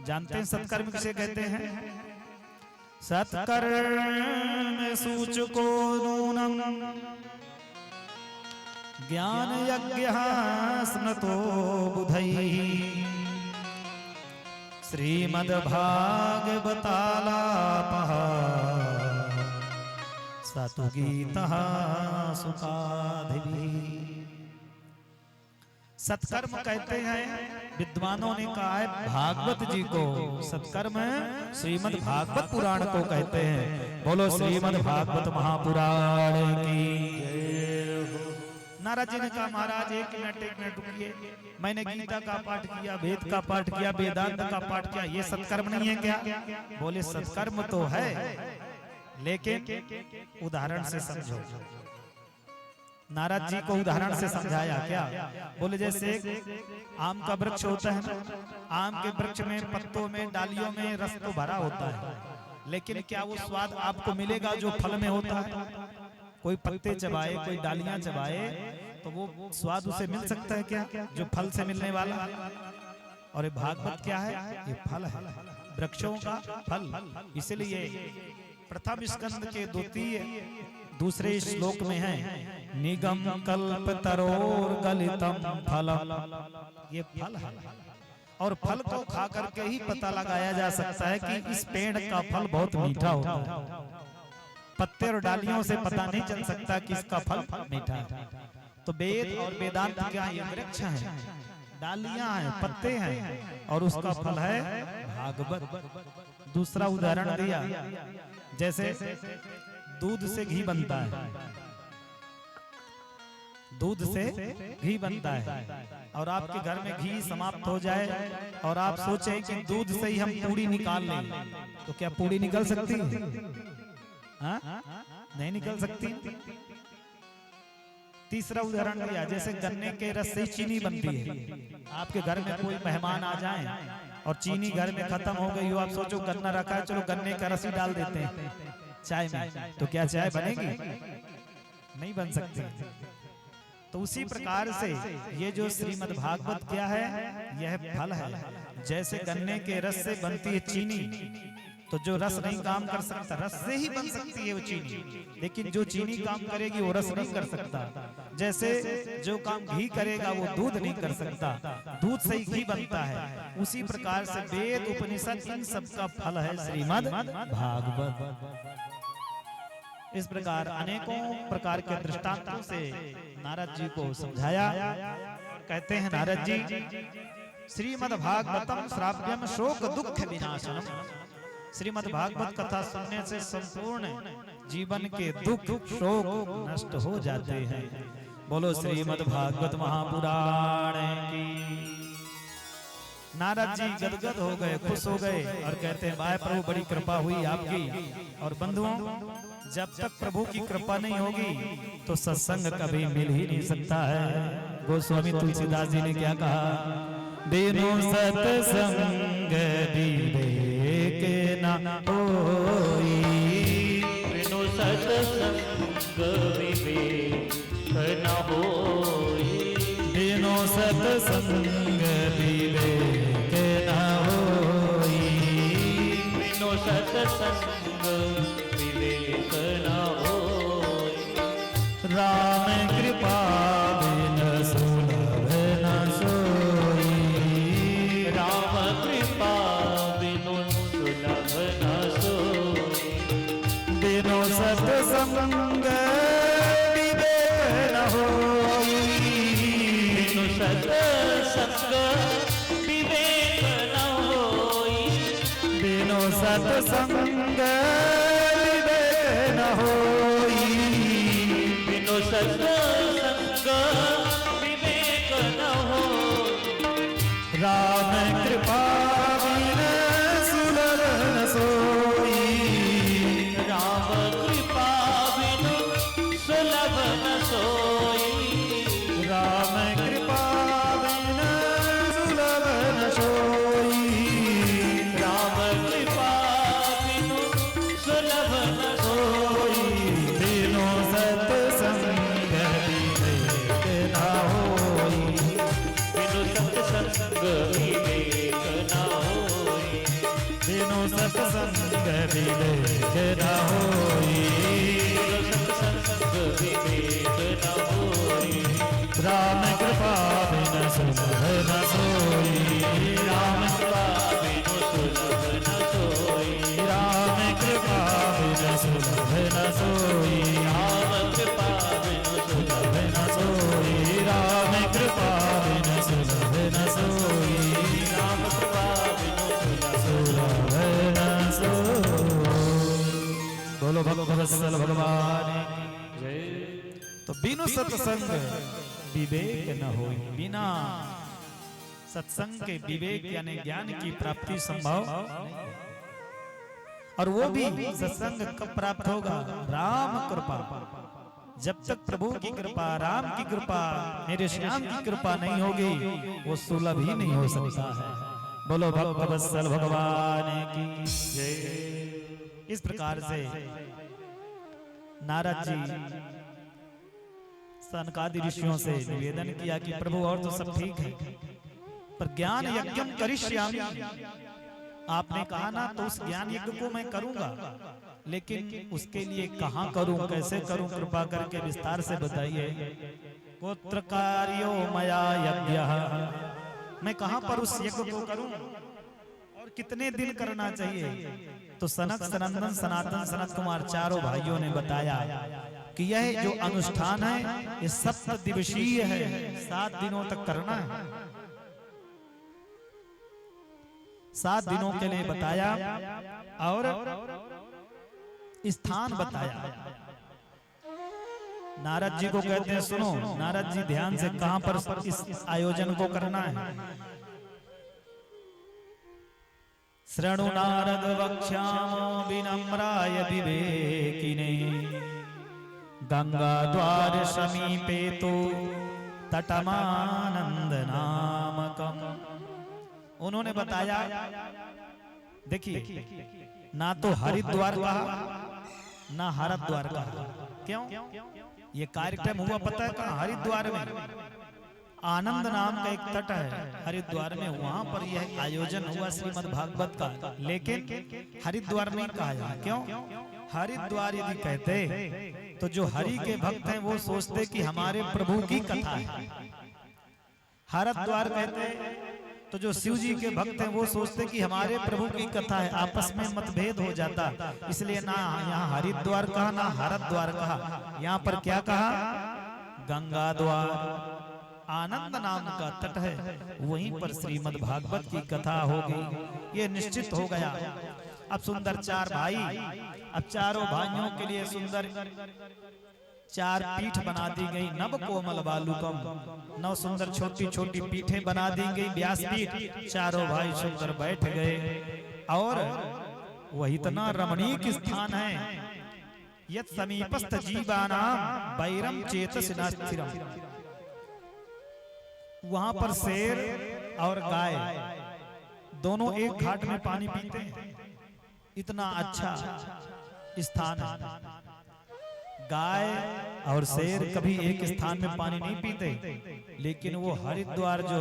जानते हैं सत्कर्म किसे कहते हैं? सत्कर्म सूचको नूनम ज्ञान यज्ञ स्मृतो बुधैः श्रीमद्भागवतालापः सतु गीतः सुखादिभिः। सत्कर्म कहते हैं, विद्वानों ने कहा है भागवत जी को सत्कर्म श्रीमद् भागवत पुराण को कहते हैं। बोलो श्रीमद् भागवत महापुराण की। नारद जी ने कहा महाराज एक मिनट रुकिए, मैंने गीता का पाठ किया, वेद का पाठ किया, वेदांत का पाठ किया, ये सत्कर्म नहीं है क्या? बोले सत्कर्म तो है लेकिन उदाहरण से समझो। नारद जी को उदाहरण से समझाया क्या? बोले जैसे आम का वृक्ष होता है ना, आम के वृक्ष में पत्तों में डालियों में रस तो भरा होता है, लेकिन क्या वो स्वाद आपको मिलेगा जो फल में होता है? कोई पत्ते चबाए, कोई डालियां चबाए तो वो स्वाद उसे मिल सकता है क्या जो फल से मिलने वाला? और ये भागवत क्या है? ये फल है, वृक्षों का फल। इसलिए प्रथम स्कंद के द्वितीय दूसरे श्लोक में है निगम कल्प तरोर गलितम फलम। ये फल है और फल को खा करके ही पता लगाया जा सकता है कि इस पेड़ का फल बहुत मीठा होता है। पत्ते और डालियों से पता नहीं चल सकता कि इसका फल मीठा है। तो वेद और वेदांत क्या है? वृक्ष है, डालियां हैं, पत्ते हैं और उसका फल है भागवत। दूसरा उदाहरण दिया जैसे दूध से घी बनता है, दूध से घी बनता है और आपके घर में घी समाप्त हो जाए और आप सोचें कि दूध से ही हम पूड़ी निकाल लें, तो क्या पूड़ी निकल सकती है? हाँ? नहीं निकल सकती। तीसरा उदाहरण दिया जैसे गन्ने के रस से चीनी बनती है। आपके घर में कोई मेहमान आ जाए और चीनी घर में खत्म हो गई हो, आप सोचो गन्ना रखा है, चलो गन्ने का रस ही डाल देते हैं चाय में, तो क्या चाय बनेगी? नहीं बन सकती। तो उसी प्रकार से ये जो श्रीमद् भागवत क्या है? यह फल है। जैसे गन्ने के रस से बनती है चीनी तो जो रस नहीं काम कर सकता, रस से ही बन सकती है वो चीनी, लेकिन जो चीनी काम करेगी वो रस नहीं कर सकता। जैसे जो काम घी करेगा वो दूध नहीं कर सकता, दूध से ही घी बनता है। उसी प्रकार से वेद उपनिषद इन सब का फल है श्रीमद् भागवत। इस प्रकार अनेकों प्रकार के दृष्टांतों से नारद जी को समझाया। कहते हैं नारद जी, श्रीमद् भागवतम श्राव्यम शोक दुख विनाशनम। श्रीमद् भागवत कथा सुनने से संपूर्ण जीवन के दुख शोक नष्ट हो जाते हैं। बोलो श्रीमद् भागवत महापुराण की। नारद जी गदगद हो गए, खुश हो गए और कहते हैं वाह प्रभु बड़ी कृपा हुई आपकी। और बंधुओं, जब तक प्रभु की कृपा नहीं होगी तो सत्संग कभी मिल ही नहीं सकता है। गोस्वामी तुलसीदास जी ने क्या कहा, बिनु सत्संग विवेक न होई, बिनु सत्संग विवेक न होई, बिनु सत्संग विवेक न होई, बिनु सत्संग विवेक न होई। राम कृपा बिन सुलभ न सोई, राम कृपा बिनु सुलभ न सोई, बिनु सत्संग विवेक न होई, बिनु सत्संग विवेक न होई, बिनु सत्संग विवेक न होई, बिनु सत्संग विवेक न होई। राम कृपा बिन सुलभ न सोई, राम कृपा बिनु सुलभ न सोई, राम कृपा बिन सुलभ न सोई, राम कृपा बिनु सुलभ न सोई, बिनु सत्संग विवेक न होई, बिनु सत्संग विवेक न होई, बिनु सत्संग विवेक न होई, बिनु सत्संग विवेक न होई। राम कृपा बिन सुलभ न सोई, राम कृपा बिनु सुलभ न सोई, राम कृपा बिन सुलभ न सोई, राम कृपा बिनु सुलभ न सोई, राम कृपा बिन सुलभ न सोई, राम कृपा बिनु सुलभ न सोई। बोलो भगवत्सल भगवान की। जय। तो बिनु सत्संग विवेक न होई, बिना सत्संग के विवेक यानी ज्ञान की प्राप्ति संभव नहीं। और वो भी सत्संग कब प्राप्त होगा, राम कृपा। जब तक प्रभु की कृपा, राम की कृपा, मेरे श्याम की कृपा नहीं होगी वो सुलभ ही नहीं हो सकता है। बोलो भगवत्सल भगवान की जय। इस प्रकार से नारद जी सनकादि ऋषियों से निवेदन किया कि प्रभु और तो सब ठीक है, पर ज्ञान यज्ञम करिष्यामि। आपने कहा ना, तो उस ज्ञान यज्ञ को मैं करूंगा, लेकिन उसके लिए कहाँ करूं, कैसे करूं, कृपा करके विस्तार से बताइए। गोत्र कार्यो मया यज्ञ, मैं कहाँ पर उस यज्ञ को करूं और कितने दिन करना चाहिए। तो सनक, सनंदन, सनातन, सनत कुमार चारों भाइयों ने बताया कि यह जो अनुष्ठान है ये 7 दिवसीय है, 7 दिनों तक करना है। 7 दिनों के लिए बताया और स्थान बताया। नारद जी को कहते हैं, सुनो नारद जी ध्यान से, कहां पर इस आयोजन को करना है। शृणु नारद वक्ष्यामो विनम्राय विवेकिने, गंगा द्वार समीपे तो तटमानंद नामकम। उन्होंने बताया, देखिए ना तो हरिद्वार कहा ना हरद्वार कहा। क्यों? ये कार्यक्रम हुआ पता है कहाँ, हरिद्वार में। आनंद नाम का एक तट है हरिद्वार में, वहां पर यह आयोजन हुआ श्रीमद् भागवत का। लेकिन हरिद्वार नहीं कहा जाए, क्यों? हरिद्वार यदि कहते तो जो हरि के भक्त हैं वो सोचते कि हमारे प्रभु की कथा है। हरिद्वार कहते तो जो शिव जी के भक्त हैं वो सोचते कि हमारे प्रभु की कथा है, आपस में मतभेद हो जाता। इसलिए ना यहाँ हरिद्वार कहा ना हरिद्वार कहा, यहाँ पर क्या कहा? गंगा द्वार। आनंद नाम का तट है, वहीं पर श्रीमद् भागवत की कथा होगी, ये निश्चित हो गया। अब सुंदर चार भाई, अब चारों भाइयों के लिए सुंदर चार पीठ बना दी गई, नव कोमल बालुकम, 9 सुंदर छोटी छोटी पीठें बना दी गई, व्यासपीठ। चारों भाई सुंदर बैठ गए और वह इतना रमणीक स्थान है, यत् समीपस्थ जीवानाम वैरम चेतसिना स्थिरम। वहां पर शेर और गाय दोनों एक घाट में पानी पीते हैं, इतना अच्छा स्थान है। गाय और शेर कभी एक स्थान में पानी नहीं पीते, लेकिन वो हरिद्वार जो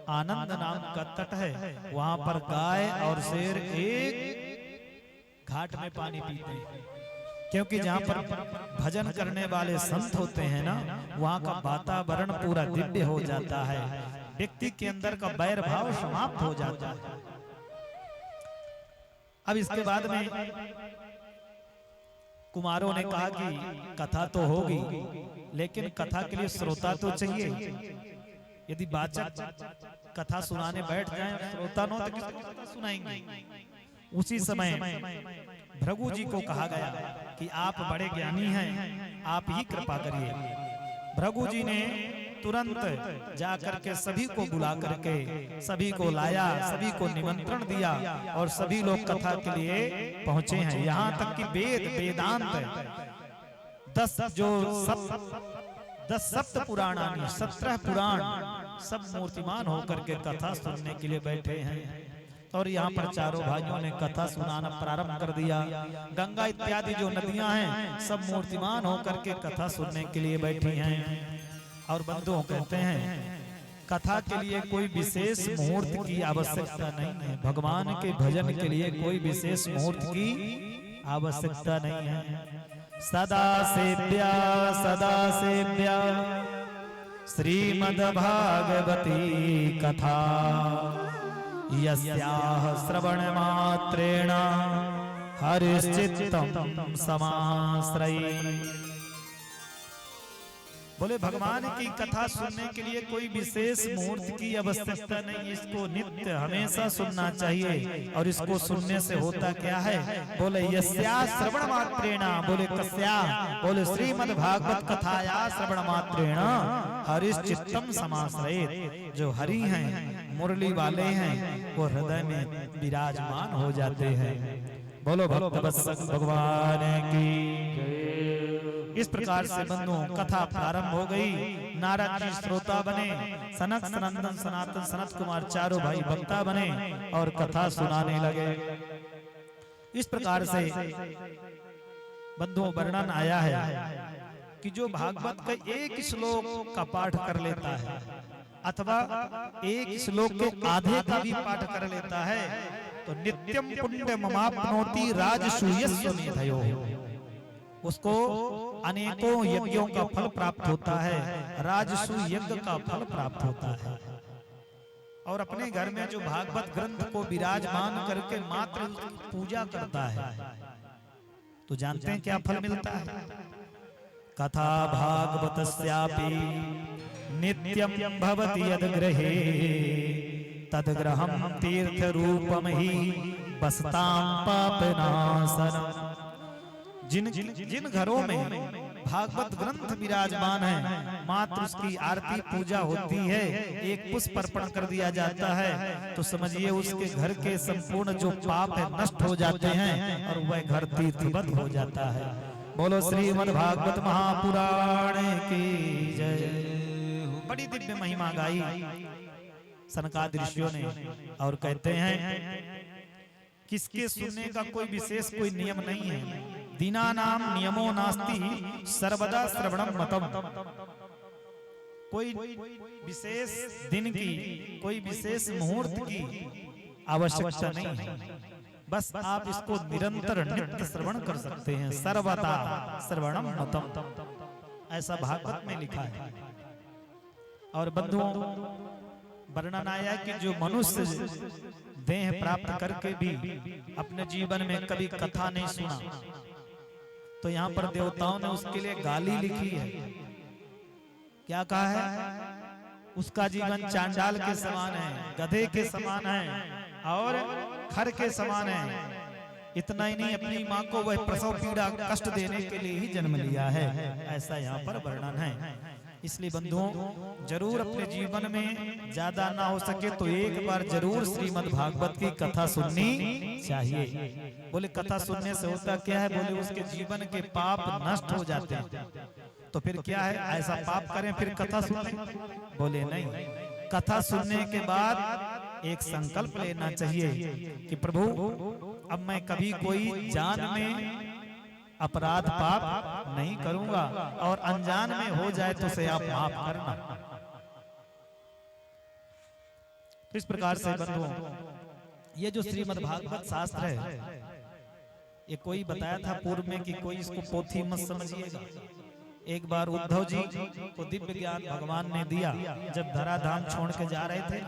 आनंद नाम का तट है, वहां पर गाय और शेर एक घाट में पानी पीते हैं। क्योंकि जहाँ पर भजन करने वाले संत होते हैं ना, वहाँ का वातावरण पूरा दिव्य हो जाता है, व्यक्ति के अंदर का बैर भाव समाप्त हो जाता है। अब इसके बाद में कुमारों ने कहा कि कथा तो होगी, लेकिन कथा के लिए श्रोता तो चाहिए। यदि वाचक कथा सुनाने बैठ जाएं, श्रोता न तो किसको कथा सुनाएंगे? उसी समय भृगु जी को कहा गया कि आप बड़े ज्ञानी हैं, आप ही कृपा करिए। भृगु जी ने तुरंत जाकर के सभी को बुला करके सभी को लाया, सभी को निमंत्रण दिया और सभी लोग कथा के लिए पहुंचे हैं। यहाँ तक कि वेदांत 10 सप्त पुराणानी 17 पुराण सब मूर्तिमान होकर के कथा सुनने के लिए बैठे हैं। और यहाँ पर चारों भाइयों ने कथा सुनाना प्रारंभ कर दिया। गंगा इत्यादि जो नदियां हैं सब मूर्तिमान होकर के कथा सुनने के लिए बैठी हैं। और बंधुओं कहते हैं कथा के लिए कोई विशेष मुहूर्त की आवश्यकता नहीं है, भगवान के भजन के लिए कोई विशेष मुहूर्त की आवश्यकता नहीं है। सदा सेव्या श्रीमद् भागवती कथा, यस्याः श्रवण मात्रेण हरिश्चित्तं समाश्रये। बोले भगवान की कथा सुनने के लिए कोई विशेष मुहूर्त की आवश्यकता नहीं, इसको नित्य हमेशा सुनना चाहिए। और इसको सुनने से होता क्या है? बोले यस्या श्रवण मात्रेण, बोले कस्या? बोले श्रीमद् भागवत कथाया श्रवण मात्रेण हरिश्चित्तम समाश्रयेत। जो हरि हैं, मुरली वाले हैं, वो हृदय में विराजमान हो जाते हैं। बोलो भक्तवत्सल भगवान की। इस प्रकार से बंधुओं कथा प्रारंभ हो गई। नारद जी श्रोता बने, सनक सनंदन सनातन सनत कुमार चारों भाई वक्ता बने और कथा सुनाने लगे। इस प्रकार से बंधुओं वर्णन आया है कि जो भागवत का एक श्लोक का पाठ कर लेता है अथवा एक श्लोक के आधे का भी पाठ कर लेता है तो नित्यम पुण्य ममाप्नोति राजसूयस्य मेधयो, उसको अनेकों यज्ञों का फल प्राप्त होता है, राजसू यज्ञ का फल प्राप्त होता है। और अपने घर में जो भागवत ग्रंथ को विराजमान करके मात्र पूजा करता है तो जानते हैं क्या फल मिलता है? कथा भागवतस्यापि नित्यम भवति यद गृहे तद्ग्रहं तीर्थ रूपम ही बसतां पापनाशनम्। जिन घरों में भागवत ग्रंथ विराजमान है, मात्र उसकी आरती पूजा होती है, एक पुष्प अर्पण कर दिया जाता है तो समझिए उसके घर के संपूर्ण जो पाप है नष्ट हो जाते हैं और वह घर तीर्थवत हो जाता है। बोलो श्रीमद् भागवत महापुराण की जय। बड़ी दिव्य महिमा गाई सनकादि ऋषियों ने। और कहते हैं किसके सुनने का कोई विशेष कोई नियम नहीं है। दीनानाम नियमो नास्ति सर्वदा श्रवणम मतम। कोई विशेष दिन की, कोई विशेष मुहूर्त की आवश्यकता नहीं है। बस आप इसको निरंतर नित्य श्रवण कर सकते हैं। सर्वदा श्रवणम मतम, ऐसा भागवत में लिखा है। और बंधुओं, वर्णन आया कि जो मनुष्य देह प्राप्त करके भी अपने जीवन में कभी कथा नहीं सुना, तो यहाँ पर देवताओं ने उसके लिए गाली लिखी है। क्या कहा है? उसका जीवन चांडाल के समान है, गधे के समान है और खर के समान है। इतना ही नहीं, अपनी माँ को वह प्रसव पीड़ा कष्ट देने के लिए ही जन्म लिया है, ऐसा यहाँ पर वर्णन है। इसलिए बंधुओं, जरूर अपने जीवन में ज्यादा ना हो सके तो एक बार जरूर श्रीमद् भागवत की कथा सुननी चाहिए। बोले कथा सुनने से होता क्या है? बोले उसके जीवन के पाप नष्ट हो जाते हैं। तो फिर क्या है, ऐसा पाप करें फिर कथा सुने? बोले नहीं, कथा सुनने के बाद एक संकल्प लेना चाहिए कि प्रभु अब मैं कभी कोई जान में अपराध पाप नहीं करूंगा, और अनजान में हो जाए तो उसे आप माफ करना। तो इस प्रकार से बंधुओं, ये जो श्रीमद् भागवत शास्त्र है, ये कोई बताया था पूर्व में कि कोई इसको पोथी मत समझिएगा। एक बार उद्धव जी को दिव्य ज्ञान भगवान ने दिया। जब धराधाम छोड़ के जा रहे थे,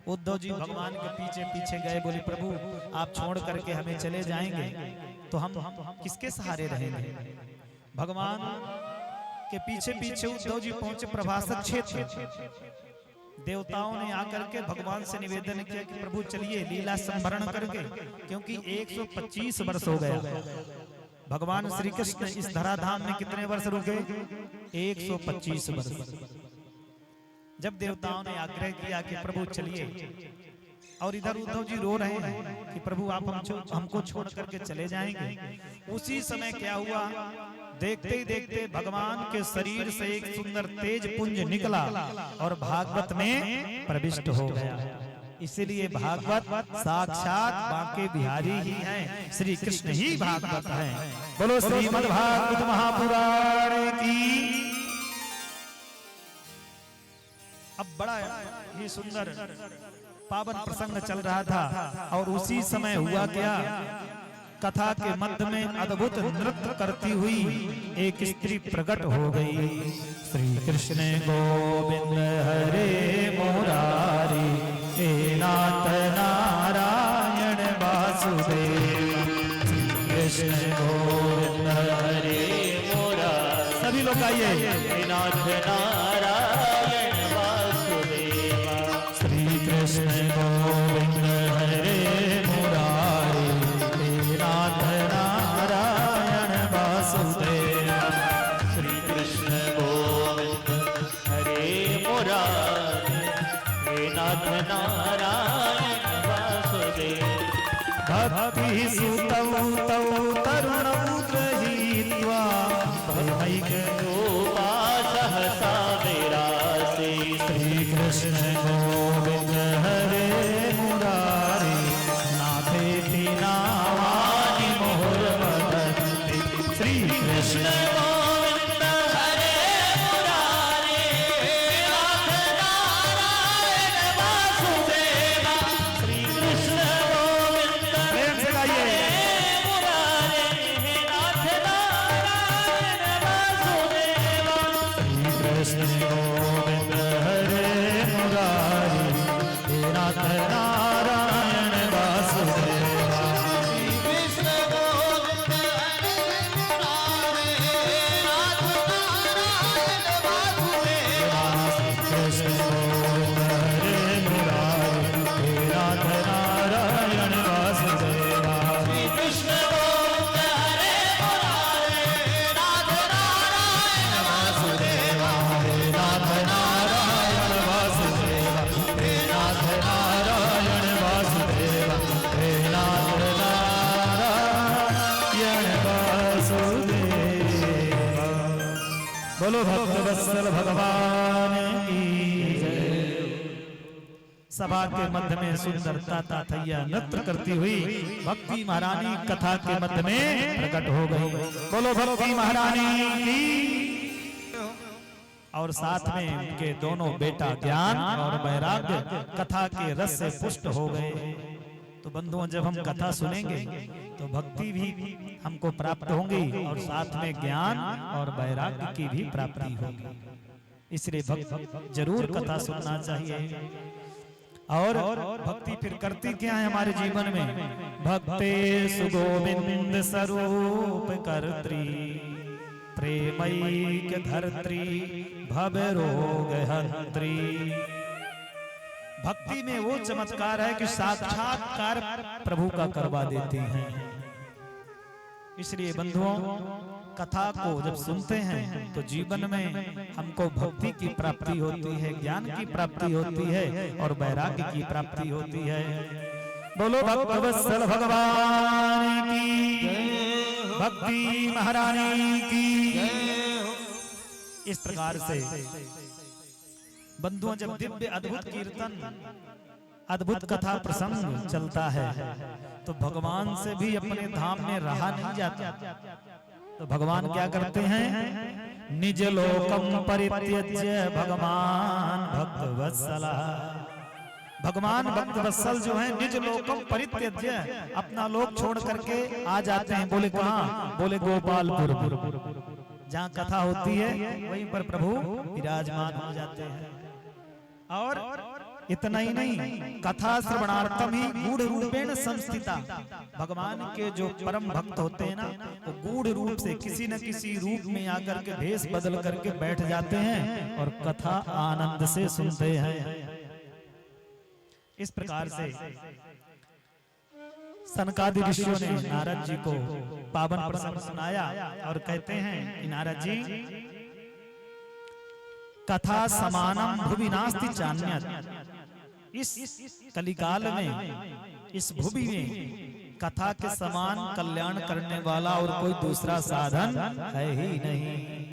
उद्धव जी भगवान के पीछे पीछे गए। बोले प्रभु आप छोड़ करके हमें चले जाएंगे तो हम किसके सहारे रहेंगे? भगवान के पीछे पीछे उद्धव जी पहुंचे प्रभासक क्षेत्र। देवताओं ने आकर के भगवान से निवेदन किया कि प्रभु चलिए लीला संभरण करके, क्योंकि 125 वर्ष हो गया। भगवान श्री कृष्ण इस धराधाम में कितने वर्ष रुके? 125 वर्ष। जब देवताओं ने आग्रह किया कि प्रभु चलिए, और इधर उद्धव जी रो रहे हैं कि प्रभु आप हमको छोड़ करके चले जाएंगे, उसी समय क्या हुआ? देखते ही देखते भगवान के शरीर से एक सुंदर तेज पुंज निकला और भागवत में प्रविष्ट हो गया। इसीलिए भागवत साक्षात बांके बिहारी ही हैं, श्री कृष्ण ही भागवत हैं। बोलो श्रीमद् भागवत महापुराण की। अब बड़ा ही सुंदर पावन प्रसंग चल रहा था, और उसी समय हुआ क्या? कथा के मध्य में अद्भुत नृत्य करती हुई एक स्त्री प्रकट हो गई। श्री कृष्ण गोविंद हरे मुरारी, हे नाथ नारायण वासुदेव। श्री कृष्ण गोविंद हरे मुरारी, सभी लोग आइए। हे नाथ नारायण वासुदेव। श्री कृष्ण गोविंद हरे मुरारी, हे नाथ नारायण वासुदेव। श्री कृष्ण गोविंद हरे मुरारी, हे नाथ नारायण वासुदेव। भक्ति सुतौ तौ तरुणौ गृहीत्वा, भैक रूपा सहसा विरासे। श्री कृष्ण गोविंद हरे मुरारी, नाथेति नामानि मोर वदन्ति। श्री कृष्ण गोविंद हरे मुरारी, नाथ नारायण वासुदेव। श्री कृष्ण गोविंद हरे मुरारी, नाथ नारायण वासुदेव। श्री कृष्ण गोविंद हरे मुरारी, हे नाथ नारायण वासुदेव। श्री कृष्ण गोविंद हरे मुरारी, नाथ नारायण वासुदेव। श्री कृष्ण गोविंद हरे मुरारी, हे नाथ नारायण वासुदेव। श्री कृष्ण गोविंद हरे मुरारी, नाथ नारायण वासुदेव। हे नाथ नारायण वासुदेव, हे नाथ नारायण वासुदेव, हे नाथ नारायण वासुदेव। बोलो भक्तवत्सल भगवान की जय। सभा के मध्य में सुंदरता ताथैया नृत्य करती हुई भक्ति महारानी कथा के मध्य में प्रकट हो गई। बोलो भक्ति महारानी की। और साथ में उनके दोनों बेटा ज्ञान और वैराग्य कथा के रस से पुष्ट हो गए। तो बंधुओं, जब हम कथा सुनेंगे तो भक्ति भी हमको प्राप्त होगी और साथ में ज्ञान और वैराग्य की भी प्राप्ति होगी। इसलिए भक्त जरूर कथा सुनना चाहिए। और भक्ति फिर करती क्या है हमारे जीवन में? भक्ते सुगोविंद स्वरूप कर्त्री, प्रेमैक धर्त्री, भव रोग हंत्री। भक्ति में वो चमत्कार है कि साक्षात्कार प्रभु का करवा देते हैं। इसलिए बंधुओं, कथा को जब सुनते हैं तो जीवन में हमको भक्ति की प्राप्ति होती है, ज्ञान की प्राप्ति होती है और वैराग्य की प्राप्ति होती है। बोलो भक्तवत्सल भगवान की, भक्ति महारानी की। इस प्रकार से बंधुओं, जब दिव्य अद्भुत कीर्तन, अद्भुत कथा प्रसंग चलता है तो भगवान से भी अपने धाम में रहा नहीं जाता। तो भगवान क्या करते हैं? निज लोकम परित्यज्य भगवान भक्त वत्सला। भगवान भक्त वत्सल जो है निज लोकम परित्यज्य, अपना लोक छोड़ करके आ जाते हैं। बोले कहाँ? बोले गोपालपुर। जहाँ कथा होती है वहीं पर प्रभु विराजमान हो जाते हैं। और इतना ही नहीं, कथा श्रवणार्थम ही गूढ़ रूपेण संस्थिता। भगवान के जो परम भक्त होते हैं ना, वो गूढ़ रूप से किसी न किसी रूप में आकर के भेष बदल करके बैठ जाते हैं और कथा आनंद से सुनते हैं। इस प्रकार से सनकादि ऋषियों ने नारद जी को पावन प्रसंग सुनाया और कहते हैं कि नारद जी, कथा समानम भुवि नास्ति चान्यत्। इस कलिकाल में, इस भूमि में कथा के समान कल्याण करने वाला और कोई दूसरा साधन है ही नहीं।